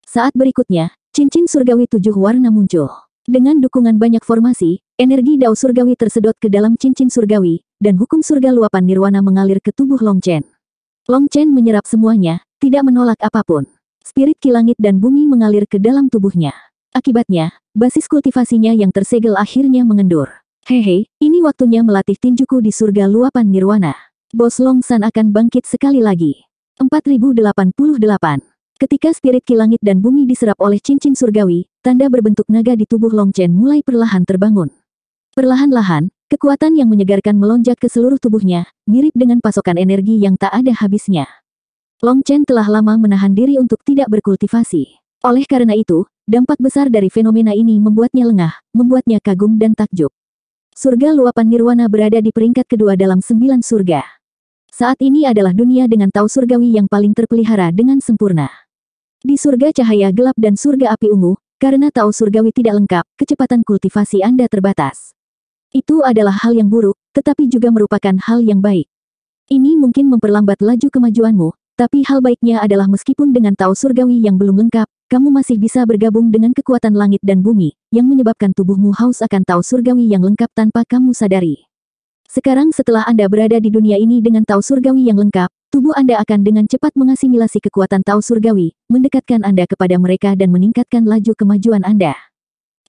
Saat berikutnya, cincin surgawi 7 warna muncul. Dengan dukungan banyak formasi, energi dao surgawi tersedot ke dalam cincin surgawi, dan hukum surga luapan nirwana mengalir ke tubuh Long Chen. Long Chen menyerap semuanya, tidak menolak apapun. Spirit ki langit dan bumi mengalir ke dalam tubuhnya. Akibatnya, basis kultivasinya yang tersegel akhirnya mengendur. Hehe, ini waktunya melatih tinjuku di surga luapan nirwana. Bos Long San akan bangkit sekali lagi. 4088. Ketika spirit ki langit dan bumi diserap oleh cincin surgawi, tanda berbentuk naga di tubuh Long Chen mulai perlahan terbangun. Perlahan-lahan, kekuatan yang menyegarkan melonjak ke seluruh tubuhnya, mirip dengan pasokan energi yang tak ada habisnya. Long Chen telah lama menahan diri untuk tidak berkultivasi. Oleh karena itu, dampak besar dari fenomena ini membuatnya lengah, membuatnya kagum dan takjub. Surga luapan nirwana berada di peringkat kedua dalam 9 surga. Saat ini adalah dunia dengan tao surgawi yang paling terpelihara dengan sempurna. Di surga cahaya gelap dan surga api ungu, karena tao surgawi tidak lengkap, kecepatan kultivasi Anda terbatas. Itu adalah hal yang buruk, tetapi juga merupakan hal yang baik. Ini mungkin memperlambat laju kemajuanmu, tapi hal baiknya adalah meskipun dengan tao surgawi yang belum lengkap, kamu masih bisa bergabung dengan kekuatan langit dan bumi, yang menyebabkan tubuhmu haus akan tao surgawi yang lengkap tanpa kamu sadari. Sekarang setelah Anda berada di dunia ini dengan tao surgawi yang lengkap, tubuh Anda akan dengan cepat mengasimilasi kekuatan tao surgawi, mendekatkan Anda kepada mereka dan meningkatkan laju kemajuan Anda.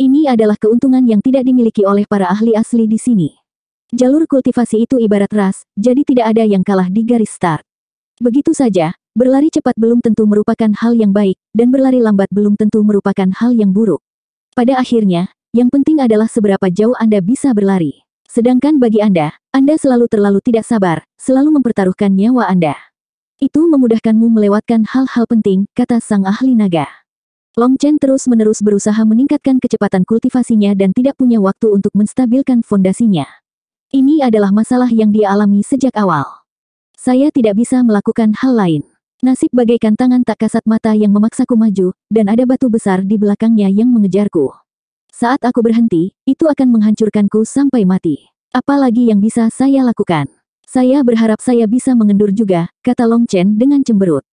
Ini adalah keuntungan yang tidak dimiliki oleh para ahli asli di sini. Jalur kultivasi itu ibarat ras, jadi tidak ada yang kalah di garis start. Begitu saja, berlari cepat belum tentu merupakan hal yang baik, dan berlari lambat belum tentu merupakan hal yang buruk. Pada akhirnya, yang penting adalah seberapa jauh Anda bisa berlari. Sedangkan bagi Anda selalu terlalu tidak sabar, selalu mempertaruhkan nyawa Anda. Itu memudahkanmu melewatkan hal-hal penting, kata sang ahli naga. Long Chen terus-menerus berusaha meningkatkan kecepatan kultivasinya dan tidak punya waktu untuk menstabilkan fondasinya. Ini adalah masalah yang dia alami sejak awal. Saya tidak bisa melakukan hal lain. Nasib bagaikan tangan tak kasat mata yang memaksaku maju, dan ada batu besar di belakangnya yang mengejarku. Saat aku berhenti, itu akan menghancurkanku sampai mati. Apalagi yang bisa saya lakukan? Saya berharap saya bisa mengendur juga, kata Long Chen dengan cemberut.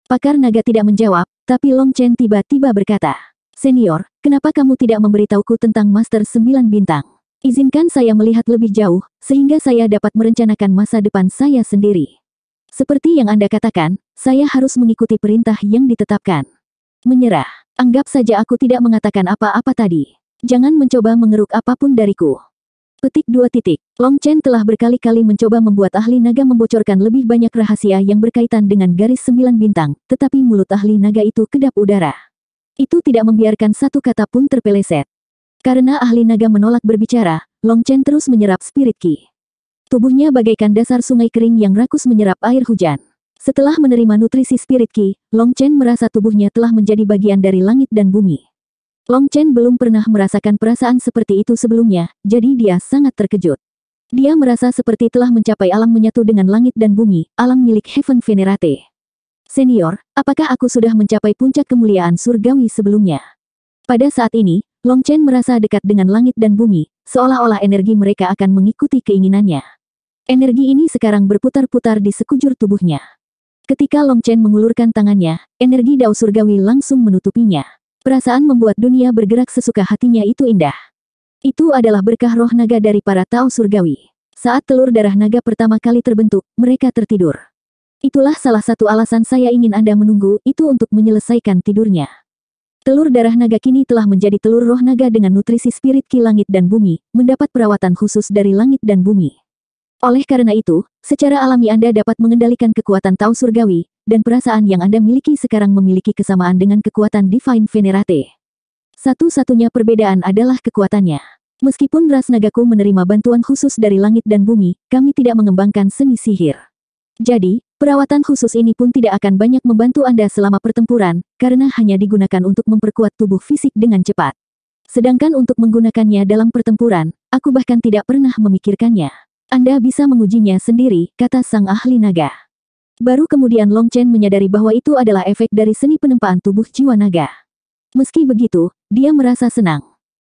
Pakar naga tidak menjawab, tapi Long Chen tiba-tiba berkata, "Senior, kenapa kamu tidak memberitahuku tentang Master 9 Bintang? Izinkan saya melihat lebih jauh, sehingga saya dapat merencanakan masa depan saya sendiri. Seperti yang Anda katakan, saya harus mengikuti perintah yang ditetapkan. Menyerah. Anggap saja aku tidak mengatakan apa-apa tadi. Jangan mencoba mengeruk apapun dariku." Petik 2. Long Chen telah berkali-kali mencoba membuat ahli naga membocorkan lebih banyak rahasia yang berkaitan dengan garis 9 bintang, tetapi mulut ahli naga itu kedap udara. Itu tidak membiarkan satu kata pun terpeleset. Karena ahli naga menolak berbicara, Long Chen terus menyerap spirit ki. Tubuhnya bagaikan dasar sungai kering yang rakus menyerap air hujan. Setelah menerima nutrisi spirit ki, Long Chen merasa tubuhnya telah menjadi bagian dari langit dan bumi. Long Chen belum pernah merasakan perasaan seperti itu sebelumnya, jadi dia sangat terkejut. Dia merasa seperti telah mencapai alam menyatu dengan langit dan bumi, alam milik Heaven Venerate. Senior, apakah aku sudah mencapai puncak kemuliaan surgawi sebelumnya? Pada saat ini, Long Chen merasa dekat dengan langit dan bumi, seolah-olah energi mereka akan mengikuti keinginannya. Energi ini sekarang berputar-putar di sekujur tubuhnya. Ketika Long Chen mengulurkan tangannya, energi dao surgawi langsung menutupinya. Perasaan membuat dunia bergerak sesuka hatinya itu indah. Itu adalah berkah roh naga dari para tao surgawi. Saat telur darah naga pertama kali terbentuk, mereka tertidur. Itulah salah satu alasan saya ingin Anda menunggu itu untuk menyelesaikan tidurnya. Telur darah naga kini telah menjadi telur roh naga dengan nutrisi spirit ki langit dan bumi, mendapat perawatan khusus dari langit dan bumi. Oleh karena itu, secara alami Anda dapat mengendalikan kekuatan tao surgawi, dan perasaan yang Anda miliki sekarang memiliki kesamaan dengan kekuatan Divine Venerate. Satu-satunya perbedaan adalah kekuatannya. Meskipun ras nagaku menerima bantuan khusus dari langit dan bumi, kami tidak mengembangkan seni sihir. Jadi, perawatan khusus ini pun tidak akan banyak membantu Anda selama pertempuran, karena hanya digunakan untuk memperkuat tubuh fisik dengan cepat. Sedangkan untuk menggunakannya dalam pertempuran, aku bahkan tidak pernah memikirkannya. Anda bisa mengujinya sendiri, kata sang ahli naga. Baru kemudian Long Chen menyadari bahwa itu adalah efek dari seni penempaan tubuh jiwa naga. Meski begitu, dia merasa senang.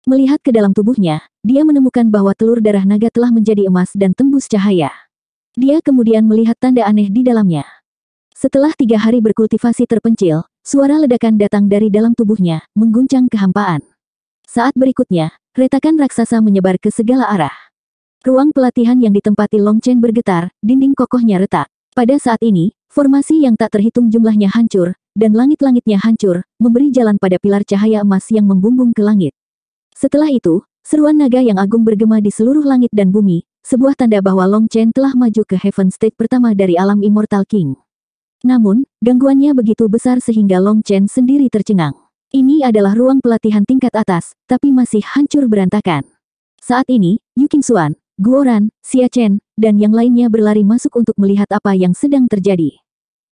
Melihat ke dalam tubuhnya, dia menemukan bahwa telur darah naga telah menjadi emas dan tembus cahaya. Dia kemudian melihat tanda aneh di dalamnya. Setelah 3 hari berkultivasi terpencil, suara ledakan datang dari dalam tubuhnya, mengguncang kehampaan. Saat berikutnya, retakan raksasa menyebar ke segala arah. Ruang pelatihan yang ditempati Long Chen bergetar, dinding kokohnya retak. Pada saat ini, formasi yang tak terhitung jumlahnya hancur, dan langit-langitnya hancur, memberi jalan pada pilar cahaya emas yang membumbung ke langit. Setelah itu, seruan naga yang agung bergema di seluruh langit dan bumi, sebuah tanda bahwa Long Chen telah maju ke Heaven State pertama dari alam Immortal King. Namun, gangguannya begitu besar sehingga Long Chen sendiri tercengang. Ini adalah ruang pelatihan tingkat atas, tapi masih hancur berantakan. Saat ini, Yu Qingxuan, Guo Ran, Xia Chen, dan yang lainnya berlari masuk untuk melihat apa yang sedang terjadi.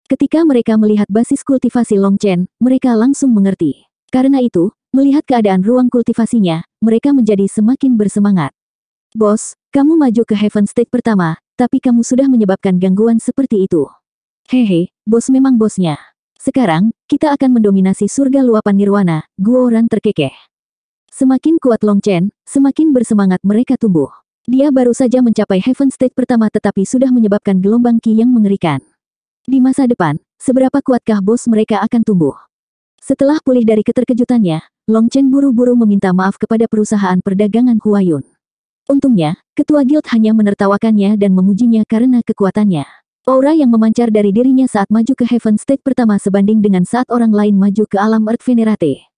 Ketika mereka melihat basis kultivasi Long Chen, mereka langsung mengerti. Karena itu, melihat keadaan ruang kultivasinya, mereka menjadi semakin bersemangat. Bos, kamu maju ke Heaven State pertama, tapi kamu sudah menyebabkan gangguan seperti itu. Hehe, bos memang bosnya. Sekarang, kita akan mendominasi surga luapan nirwana, Guo Ran terkekeh. Semakin kuat Long Chen, semakin bersemangat mereka tumbuh. Dia baru saja mencapai Heaven State pertama tetapi sudah menyebabkan gelombang Qi yang mengerikan. Di masa depan, seberapa kuatkah bos mereka akan tumbuh? Setelah pulih dari keterkejutannya, Long Chen buru-buru meminta maaf kepada perusahaan perdagangan Huayun. Untungnya, ketua guild hanya menertawakannya dan memujinya karena kekuatannya. Aura yang memancar dari dirinya saat maju ke Heaven State pertama sebanding dengan saat orang lain maju ke alam Earth Venerate.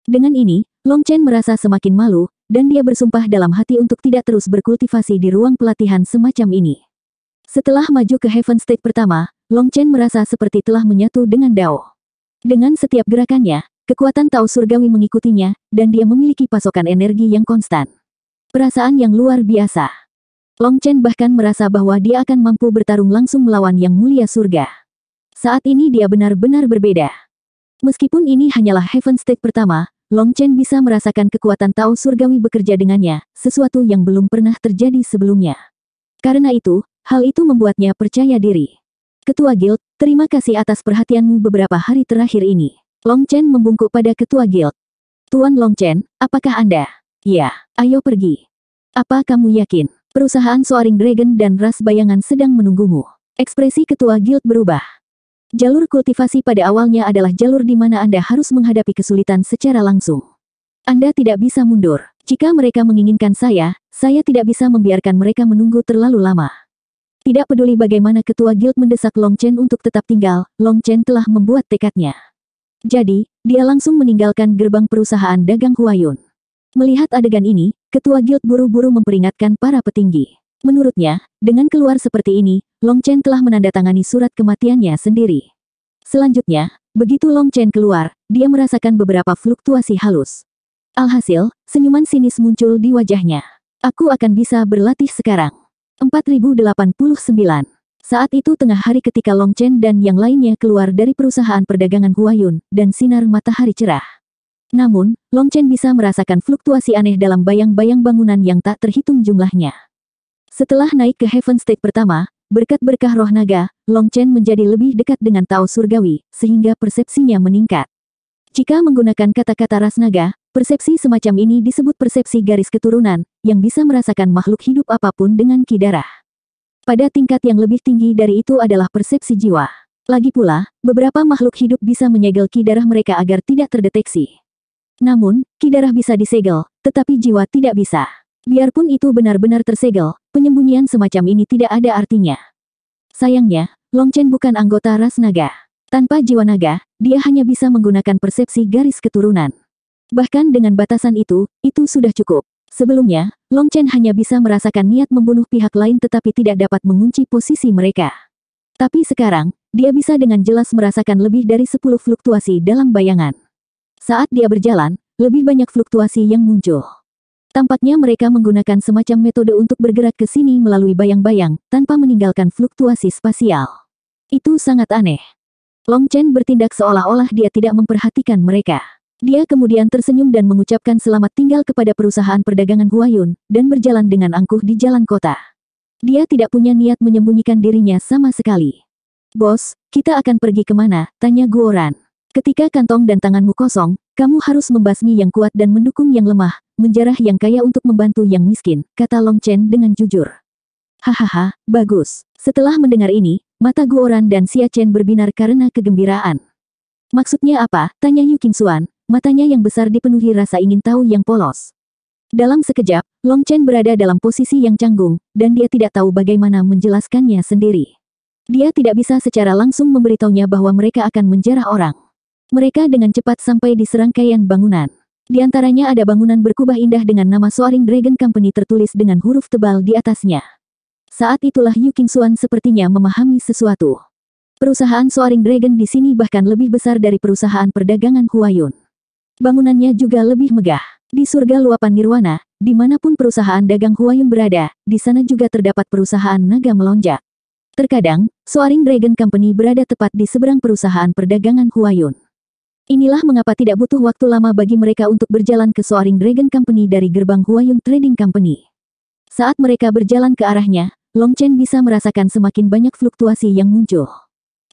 Dengan ini, Long Chen merasa semakin malu, dan dia bersumpah dalam hati untuk tidak terus berkultivasi di ruang pelatihan semacam ini. Setelah maju ke Heaven State pertama, Long Chen merasa seperti telah menyatu dengan Dao. Dengan setiap gerakannya, kekuatan Tao surgawi mengikutinya, dan dia memiliki pasokan energi yang konstan. Perasaan yang luar biasa. Long Chen bahkan merasa bahwa dia akan mampu bertarung langsung melawan Yang Mulia Surga. Saat ini dia benar-benar berbeda. Meskipun ini hanyalah Heaven State pertama, Long Chen bisa merasakan kekuatan Tao surgawi bekerja dengannya, sesuatu yang belum pernah terjadi sebelumnya. Karena itu, hal itu membuatnya percaya diri. Ketua Guild, terima kasih atas perhatianmu beberapa hari terakhir ini. Long Chen membungkuk pada Ketua Guild. Tuan Long Chen, apakah Anda? Ya, ayo pergi. Apa kamu yakin? Perusahaan Soaring Dragon dan Ras Bayangan sedang menunggumu. Ekspresi Ketua Guild berubah. Jalur kultivasi pada awalnya adalah jalur di mana Anda harus menghadapi kesulitan secara langsung. Anda tidak bisa mundur. Jika mereka menginginkan saya tidak bisa membiarkan mereka menunggu terlalu lama. Tidak peduli bagaimana Ketua Guild mendesak Long Chen untuk tetap tinggal, Long Chen telah membuat tekadnya. Jadi, dia langsung meninggalkan gerbang perusahaan dagang Huayun. Melihat adegan ini, Ketua Guild buru-buru memperingatkan para petinggi. Menurutnya, dengan keluar seperti ini, Long Chen telah menandatangani surat kematiannya sendiri. Selanjutnya, begitu Long Chen keluar, dia merasakan beberapa fluktuasi halus. Alhasil, senyuman sinis muncul di wajahnya. Aku akan bisa berlatih sekarang. 4089. Saat itu tengah hari ketika Long Chen dan yang lainnya keluar dari perusahaan perdagangan Huayun, dan sinar matahari cerah. Namun, Long Chen bisa merasakan fluktuasi aneh dalam bayang-bayang bangunan yang tak terhitung jumlahnya. Setelah naik ke Heaven State pertama, berkat berkah roh naga, Long Chen menjadi lebih dekat dengan Tao surgawi, sehingga persepsinya meningkat. Jika menggunakan kata-kata ras naga, persepsi semacam ini disebut persepsi garis keturunan, yang bisa merasakan makhluk hidup apapun dengan ki darah. Pada tingkat yang lebih tinggi dari itu adalah persepsi jiwa. Lagi pula, beberapa makhluk hidup bisa menyegel ki darah mereka agar tidak terdeteksi. Namun, ki darah bisa disegel, tetapi jiwa tidak bisa. Biarpun itu benar-benar tersegel, penyembunyian semacam ini tidak ada artinya. Sayangnya, Long Chen bukan anggota ras naga. Tanpa jiwa naga, dia hanya bisa menggunakan persepsi garis keturunan. Bahkan dengan batasan itu sudah cukup. Sebelumnya, Long Chen hanya bisa merasakan niat membunuh pihak lain tetapi tidak dapat mengunci posisi mereka. Tapi sekarang, dia bisa dengan jelas merasakan lebih dari 10 fluktuasi dalam bayangan. Saat dia berjalan, lebih banyak fluktuasi yang muncul. Tampaknya mereka menggunakan semacam metode untuk bergerak ke sini melalui bayang-bayang, tanpa meninggalkan fluktuasi spasial. Itu sangat aneh. Long Chen bertindak seolah-olah dia tidak memperhatikan mereka. Dia kemudian tersenyum dan mengucapkan selamat tinggal kepada perusahaan perdagangan Huayun, dan berjalan dengan angkuh di jalan kota. Dia tidak punya niat menyembunyikan dirinya sama sekali. Bos, kita akan pergi kemana? Tanya Guo Ran. Ketika kantong dan tanganmu kosong, kamu harus membasmi yang kuat dan mendukung yang lemah, menjarah yang kaya untuk membantu yang miskin, kata Long Chen dengan jujur. Hahaha, bagus. Setelah mendengar ini, mata Guo Ran dan Xia Chen berbinar karena kegembiraan. Maksudnya apa? Tanya Yu Qingxuan, matanya yang besar dipenuhi rasa ingin tahu yang polos. Dalam sekejap, Long Chen berada dalam posisi yang canggung, dan dia tidak tahu bagaimana menjelaskannya sendiri. Dia tidak bisa secara langsung memberitahunya bahwa mereka akan menjarah orang. Mereka dengan cepat sampai di serangkaian bangunan. Di antaranya ada bangunan berkubah indah dengan nama Soaring Dragon Company tertulis dengan huruf tebal di atasnya. Saat itulah Yu Qingxuan sepertinya memahami sesuatu. Perusahaan Soaring Dragon di sini bahkan lebih besar dari perusahaan perdagangan Huayun. Bangunannya juga lebih megah. Di surga luapan nirwana, dimanapun perusahaan dagang Huayun berada, di sana juga terdapat perusahaan naga melonjak. Terkadang, Soaring Dragon Company berada tepat di seberang perusahaan perdagangan Huayun. Inilah mengapa tidak butuh waktu lama bagi mereka untuk berjalan ke Soaring Dragon Company dari gerbang Huayun Trading Company. Saat mereka berjalan ke arahnya, Long Chen bisa merasakan semakin banyak fluktuasi yang muncul.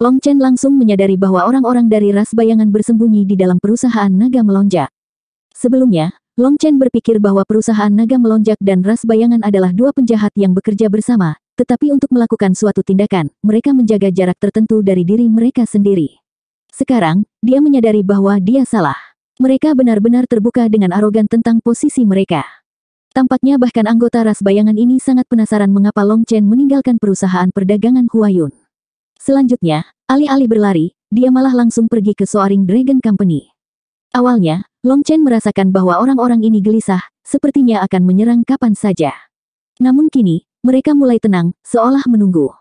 Long Chen langsung menyadari bahwa orang-orang dari ras bayangan bersembunyi di dalam perusahaan naga melonjak. Sebelumnya, Long Chen berpikir bahwa perusahaan naga melonjak dan ras bayangan adalah dua penjahat yang bekerja bersama, tetapi untuk melakukan suatu tindakan, mereka menjaga jarak tertentu dari diri mereka sendiri. Sekarang, dia menyadari bahwa dia salah. Mereka benar-benar terbuka dengan arogan tentang posisi mereka. Tampaknya bahkan anggota ras bayangan ini sangat penasaran mengapa Long Chen meninggalkan perusahaan perdagangan Huayun. Selanjutnya, alih-alih berlari, dia malah langsung pergi ke Soaring Dragon Company. Awalnya, Long Chen merasakan bahwa orang-orang ini gelisah, sepertinya akan menyerang kapan saja. Namun kini, mereka mulai tenang, seolah menunggu.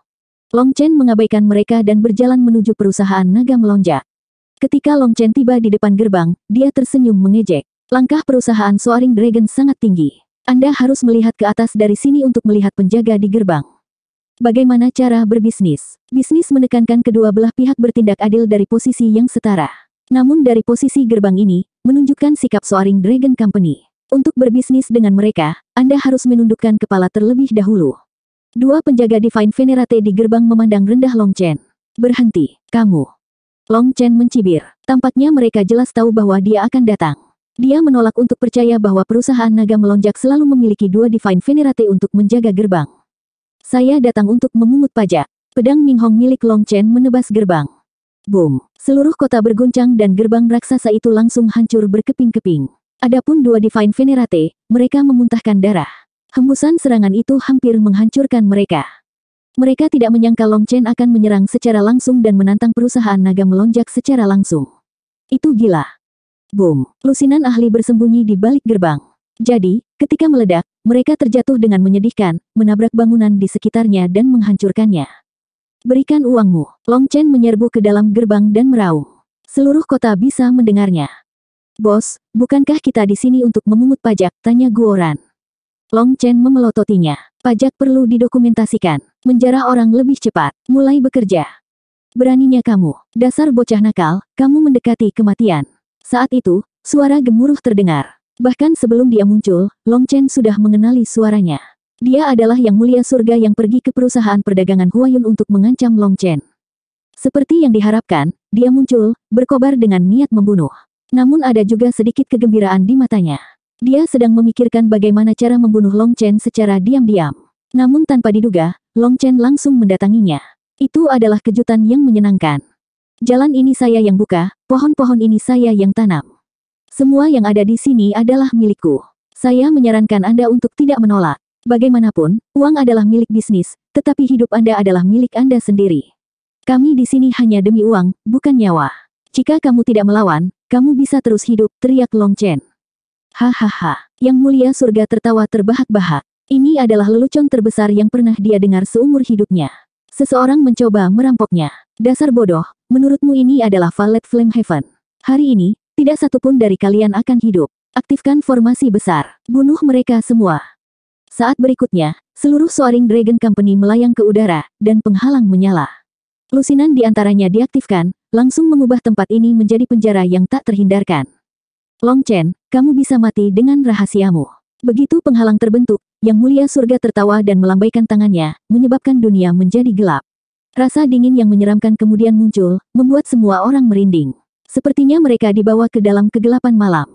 Long Chen mengabaikan mereka dan berjalan menuju perusahaan naga melonjak. Ketika Long Chen tiba di depan gerbang, dia tersenyum mengejek. Langkah perusahaan Soaring Dragon sangat tinggi. Anda harus melihat ke atas dari sini untuk melihat penjaga di gerbang. Bagaimana cara berbisnis? Bisnis menekankan kedua belah pihak bertindak adil dari posisi yang setara. Namun dari posisi gerbang ini, menunjukkan sikap Soaring Dragon Company. Untuk berbisnis dengan mereka, Anda harus menundukkan kepala terlebih dahulu. Dua penjaga Divine Venerate di gerbang memandang rendah Long Chen. Berhenti, kamu. Long Chen mencibir. Tampaknya mereka jelas tahu bahwa dia akan datang. Dia menolak untuk percaya bahwa perusahaan naga melonjak selalu memiliki dua Divine Venerate untuk menjaga gerbang. Saya datang untuk memungut pajak. Pedang Minghong milik Long Chen menebas gerbang. Boom. Seluruh kota berguncang dan gerbang raksasa itu langsung hancur berkeping-keping. Adapun dua Divine Venerate, mereka memuntahkan darah. Hembusan serangan itu hampir menghancurkan mereka. Mereka tidak menyangka Long Chen akan menyerang secara langsung dan menantang perusahaan naga melonjak secara langsung. Itu gila. Boom. Lusinan ahli bersembunyi di balik gerbang. Jadi, ketika meledak, mereka terjatuh dengan menyedihkan, menabrak bangunan di sekitarnya dan menghancurkannya. Berikan uangmu. Long Chen menyerbu ke dalam gerbang dan meraung. Seluruh kota bisa mendengarnya. Bos, bukankah kita di sini untuk memungut pajak? Tanya Guoran. Long Chen memelototinya. Pajak perlu didokumentasikan. Menjarah orang lebih cepat. Mulai bekerja. Beraninya kamu. Dasar bocah nakal, kamu mendekati kematian. Saat itu, suara gemuruh terdengar. Bahkan sebelum dia muncul, Long Chen sudah mengenali suaranya. Dia adalah Yang Mulia Surga yang pergi ke perusahaan perdagangan Huayun untuk mengancam Long Chen. Seperti yang diharapkan, dia muncul, berkobar dengan niat membunuh. Namun ada juga sedikit kegembiraan di matanya. Dia sedang memikirkan bagaimana cara membunuh Long Chen secara diam-diam. Namun tanpa diduga, Long Chen langsung mendatanginya. Itu adalah kejutan yang menyenangkan. Jalan ini saya yang buka, pohon-pohon ini saya yang tanam. Semua yang ada di sini adalah milikku. Saya menyarankan Anda untuk tidak menolak. Bagaimanapun, uang adalah milik bisnis, tetapi hidup Anda adalah milik Anda sendiri. Kami di sini hanya demi uang, bukan nyawa. Jika kamu tidak melawan, kamu bisa terus hidup, teriak Long Chen. Hahaha, Yang Mulia Surga tertawa terbahak-bahak. Ini adalah lelucon terbesar yang pernah dia dengar seumur hidupnya. Seseorang mencoba merampoknya. Dasar bodoh, menurutmu ini adalah Valet Flame Heaven. Hari ini, tidak satupun dari kalian akan hidup. Aktifkan formasi besar. Bunuh mereka semua. Saat berikutnya, seluruh Soaring Dragon Company melayang ke udara, dan penghalang menyala. Lusinan di antaranya diaktifkan, langsung mengubah tempat ini menjadi penjara yang tak terhindarkan. Long Chen, kamu bisa mati dengan rahasiamu. Begitu penghalang terbentuk, Yang Mulia Surga tertawa dan melambaikan tangannya, menyebabkan dunia menjadi gelap. Rasa dingin yang menyeramkan kemudian muncul, membuat semua orang merinding. Sepertinya mereka dibawa ke dalam kegelapan malam.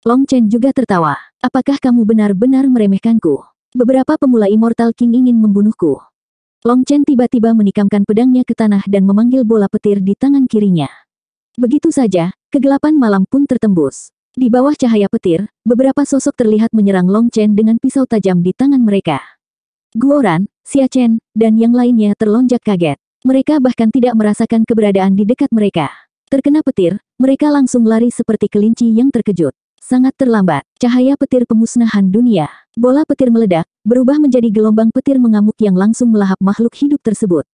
Long Chen juga tertawa. Apakah kamu benar-benar meremehkanku? Beberapa pemula Immortal King ingin membunuhku. Long Chen tiba-tiba menikamkan pedangnya ke tanah dan memanggil bola petir di tangan kirinya. Begitu saja, kegelapan malam pun tertembus. Di bawah cahaya petir, beberapa sosok terlihat menyerang Long Chen dengan pisau tajam di tangan mereka. Guoran, Xia Chen, dan yang lainnya terlonjak kaget. Mereka bahkan tidak merasakan keberadaan di dekat mereka. Terkena petir, mereka langsung lari seperti kelinci yang terkejut. Sangat terlambat, cahaya petir pemusnahan dunia. Bola petir meledak, berubah menjadi gelombang petir mengamuk yang langsung melahap makhluk hidup tersebut.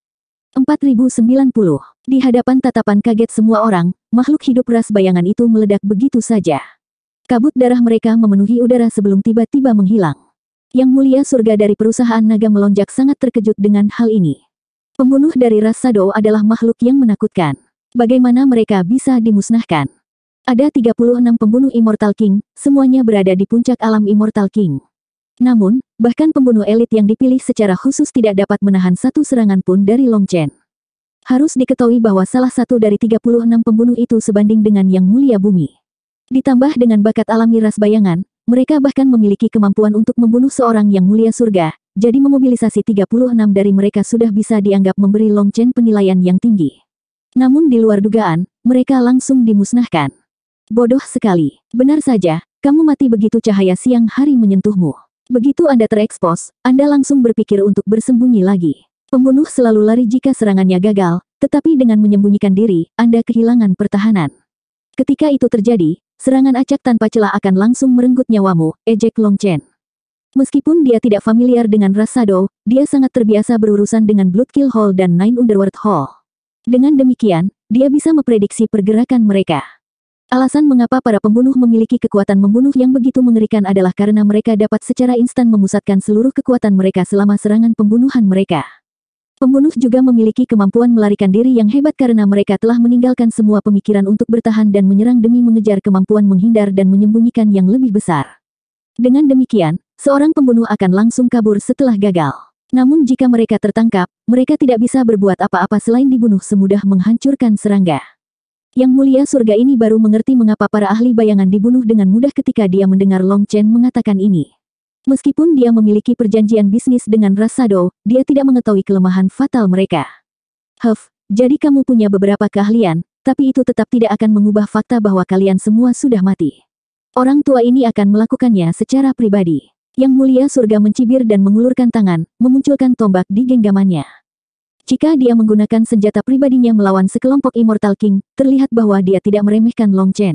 4090. Di hadapan tatapan kaget semua orang, makhluk hidup ras bayangan itu meledak begitu saja. Kabut darah mereka memenuhi udara sebelum tiba-tiba menghilang. Yang mulia surga dari perusahaan naga melonjak sangat terkejut dengan hal ini. Pembunuh dari ras Shadow adalah makhluk yang menakutkan. Bagaimana mereka bisa dimusnahkan? Ada 36 pembunuh Immortal King, semuanya berada di puncak alam Immortal King. Namun, bahkan pembunuh elit yang dipilih secara khusus tidak dapat menahan satu serangan pun dari Long Chen. Harus diketahui bahwa salah satu dari 36 pembunuh itu sebanding dengan yang mulia bumi. Ditambah dengan bakat alami ras bayangan, mereka bahkan memiliki kemampuan untuk membunuh seorang yang mulia surga, jadi memobilisasi 36 dari mereka sudah bisa dianggap memberi Long Chen penilaian yang tinggi. Namun di luar dugaan, mereka langsung dimusnahkan. Bodoh sekali. Benar saja, kamu mati begitu cahaya siang hari menyentuhmu. Begitu Anda terekspos, Anda langsung berpikir untuk bersembunyi lagi. Pembunuh selalu lari jika serangannya gagal, tetapi dengan menyembunyikan diri, Anda kehilangan pertahanan. Ketika itu terjadi, serangan acak tanpa celah akan langsung merenggut nyawamu, ejek Long Chen. Meskipun dia tidak familiar dengan ras Shadow, dia sangat terbiasa berurusan dengan Bloodkill Hall dan Nine Underworld Hall. Dengan demikian, dia bisa memprediksi pergerakan mereka. Alasan mengapa para pembunuh memiliki kekuatan membunuh yang begitu mengerikan adalah karena mereka dapat secara instan memusatkan seluruh kekuatan mereka selama serangan pembunuhan mereka. Pembunuh juga memiliki kemampuan melarikan diri yang hebat karena mereka telah meninggalkan semua pemikiran untuk bertahan dan menyerang demi mengejar kemampuan menghindar dan menyembunyikan yang lebih besar. Dengan demikian, seorang pembunuh akan langsung kabur setelah gagal. Namun jika mereka tertangkap, mereka tidak bisa berbuat apa-apa selain dibunuh semudah menghancurkan serangga. Yang mulia surga ini baru mengerti mengapa para ahli bayangan dibunuh dengan mudah ketika dia mendengar Long Chen mengatakan ini. Meskipun dia memiliki perjanjian bisnis dengan ras Shadow, dia tidak mengetahui kelemahan fatal mereka. Jadi kamu punya beberapa keahlian, tapi itu tetap tidak akan mengubah fakta bahwa kalian semua sudah mati. Orang tua ini akan melakukannya secara pribadi. Yang mulia surga mencibir dan mengulurkan tangan, memunculkan tombak di genggamannya. Jika dia menggunakan senjata pribadinya melawan sekelompok Immortal King, terlihat bahwa dia tidak meremehkan Long Chen.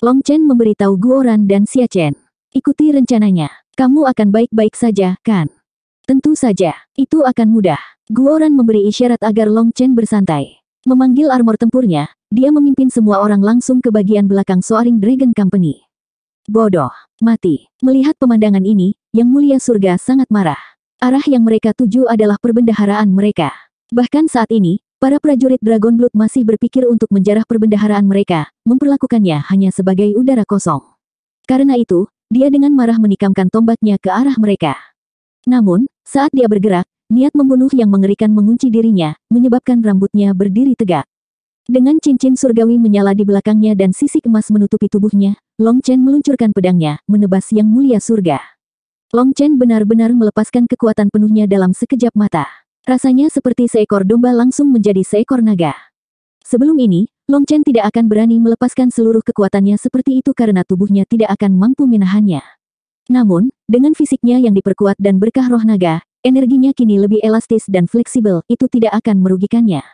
Long Chen memberitahu Guoran dan Xia Chen. Ikuti rencananya. Kamu akan baik-baik saja, kan? Tentu saja, itu akan mudah. Guoran memberi isyarat agar Long Chen bersantai. Memanggil armor tempurnya, dia memimpin semua orang langsung ke bagian belakang Soaring Dragon Company. Bodoh, mati. Melihat pemandangan ini, yang mulia surga sangat marah. Arah yang mereka tuju adalah perbendaharaan mereka. Bahkan saat ini, para prajurit Dragon Blood masih berpikir untuk menjarah perbendaharaan mereka, memperlakukannya hanya sebagai udara kosong. Karena itu, dia dengan marah menikamkan tombaknya ke arah mereka. Namun, saat dia bergerak, niat membunuh yang mengerikan mengunci dirinya, menyebabkan rambutnya berdiri tegak. Dengan cincin surgawi menyala di belakangnya dan sisik emas menutupi tubuhnya, Long Chen meluncurkan pedangnya, menebas yang mulia surga. Long Chen benar-benar melepaskan kekuatan penuhnya dalam sekejap mata. Rasanya seperti seekor domba langsung menjadi seekor naga. Sebelum ini, Long Chen tidak akan berani melepaskan seluruh kekuatannya seperti itu karena tubuhnya tidak akan mampu menahannya. Namun, dengan fisiknya yang diperkuat dan berkah roh naga, energinya kini lebih elastis dan fleksibel, itu tidak akan merugikannya.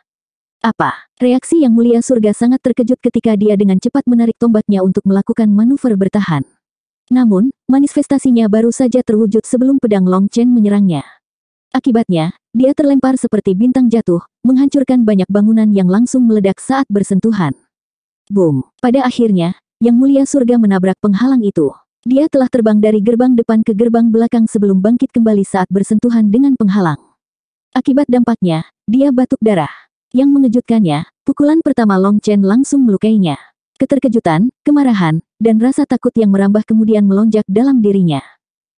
Apa? Reaksi yang mulia surga sangat terkejut ketika dia dengan cepat menarik tombaknya untuk melakukan manuver bertahan. Namun, manifestasinya baru saja terwujud sebelum pedang Long Chen menyerangnya. Akibatnya, dia terlempar seperti bintang jatuh, menghancurkan banyak bangunan yang langsung meledak saat bersentuhan. Boom! Pada akhirnya, yang mulia surga menabrak penghalang itu. Dia telah terbang dari gerbang depan ke gerbang belakang sebelum bangkit kembali saat bersentuhan dengan penghalang. Akibat dampaknya, dia batuk darah. Yang mengejutkannya, pukulan pertama Long Chen langsung melukainya. Keterkejutan, kemarahan, dan rasa takut yang merambah kemudian melonjak dalam dirinya.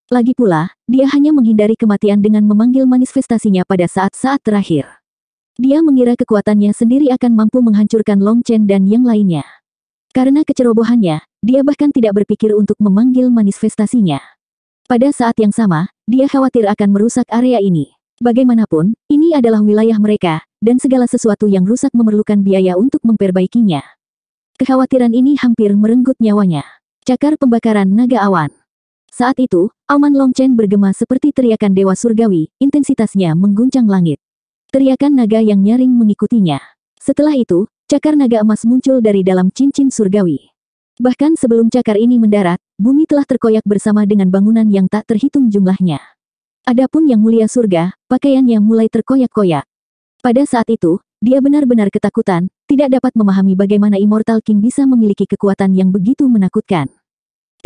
Lagi pula, dia hanya menghindari kematian dengan memanggil manifestasinya pada saat-saat terakhir. Dia mengira kekuatannya sendiri akan mampu menghancurkan Long Chen dan yang lainnya. Karena kecerobohannya, dia bahkan tidak berpikir untuk memanggil manifestasinya. Pada saat yang sama, dia khawatir akan merusak area ini. Bagaimanapun, ini adalah wilayah mereka, dan segala sesuatu yang rusak memerlukan biaya untuk memperbaikinya. Kekhawatiran ini hampir merenggut nyawanya. Cakar pembakaran naga awan. Saat itu, auman Longchen bergema seperti teriakan dewa surgawi, intensitasnya mengguncang langit. Teriakan naga yang nyaring mengikutinya. Setelah itu, cakar naga emas muncul dari dalam cincin surgawi. Bahkan sebelum cakar ini mendarat, bumi telah terkoyak bersama dengan bangunan yang tak terhitung jumlahnya. Adapun Yang Mulia Surga, pakaiannya mulai terkoyak-koyak. Pada saat itu, dia benar-benar ketakutan, tidak dapat memahami bagaimana Immortal King bisa memiliki kekuatan yang begitu menakutkan.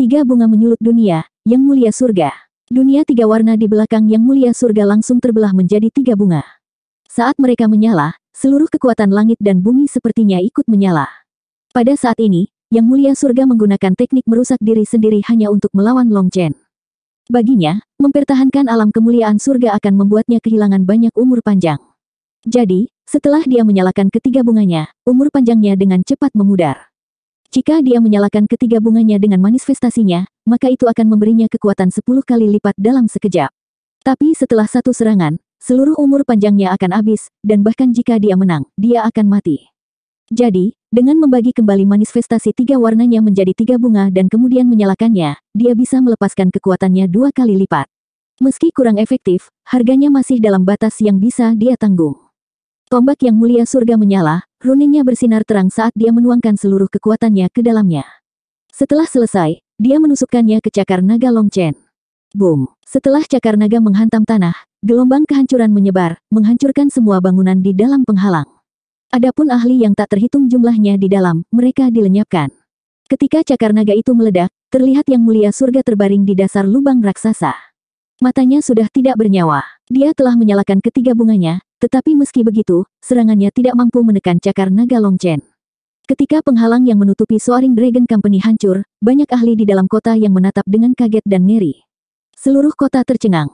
3 bunga menyulut dunia, Yang Mulia Surga. Dunia 3 warna di belakang Yang Mulia Surga langsung terbelah menjadi 3 bunga. Saat mereka menyala, seluruh kekuatan langit dan bumi sepertinya ikut menyala. Pada saat ini, Yang Mulia Surga menggunakan teknik merusak diri sendiri hanya untuk melawan Longchen. Baginya, mempertahankan alam kemuliaan surga akan membuatnya kehilangan banyak umur panjang. Jadi, setelah dia menyalakan ketiga bunganya, umur panjangnya dengan cepat memudar. Jika dia menyalakan ketiga bunganya dengan manifestasinya, maka itu akan memberinya kekuatan 10 kali lipat dalam sekejap. Tapi setelah satu serangan, seluruh umur panjangnya akan habis, dan bahkan jika dia menang, dia akan mati. Jadi, dengan membagi kembali manifestasi 3 warnanya menjadi 3 bunga dan kemudian menyalakannya, dia bisa melepaskan kekuatannya 2 kali lipat. Meski kurang efektif, harganya masih dalam batas yang bisa dia tanggung. Tombak Yang Mulia Surga menyala, runingnya bersinar terang saat dia menuangkan seluruh kekuatannya ke dalamnya. Setelah selesai, dia menusukkannya ke cakar naga Longchen. Boom! Setelah cakar naga menghantam tanah, gelombang kehancuran menyebar, menghancurkan semua bangunan di dalam penghalang. Adapun ahli yang tak terhitung jumlahnya di dalam, mereka dilenyapkan. Ketika cakar naga itu meledak, terlihat Yang Mulia Surga terbaring di dasar lubang raksasa. Matanya sudah tidak bernyawa. Dia telah menyalakan ketiga bunganya, tetapi meski begitu, serangannya tidak mampu menekan cakar naga Longchen. Ketika penghalang yang menutupi Soaring Dragon Company hancur, banyak ahli di dalam kota yang menatap dengan kaget dan ngeri. Seluruh kota tercengang.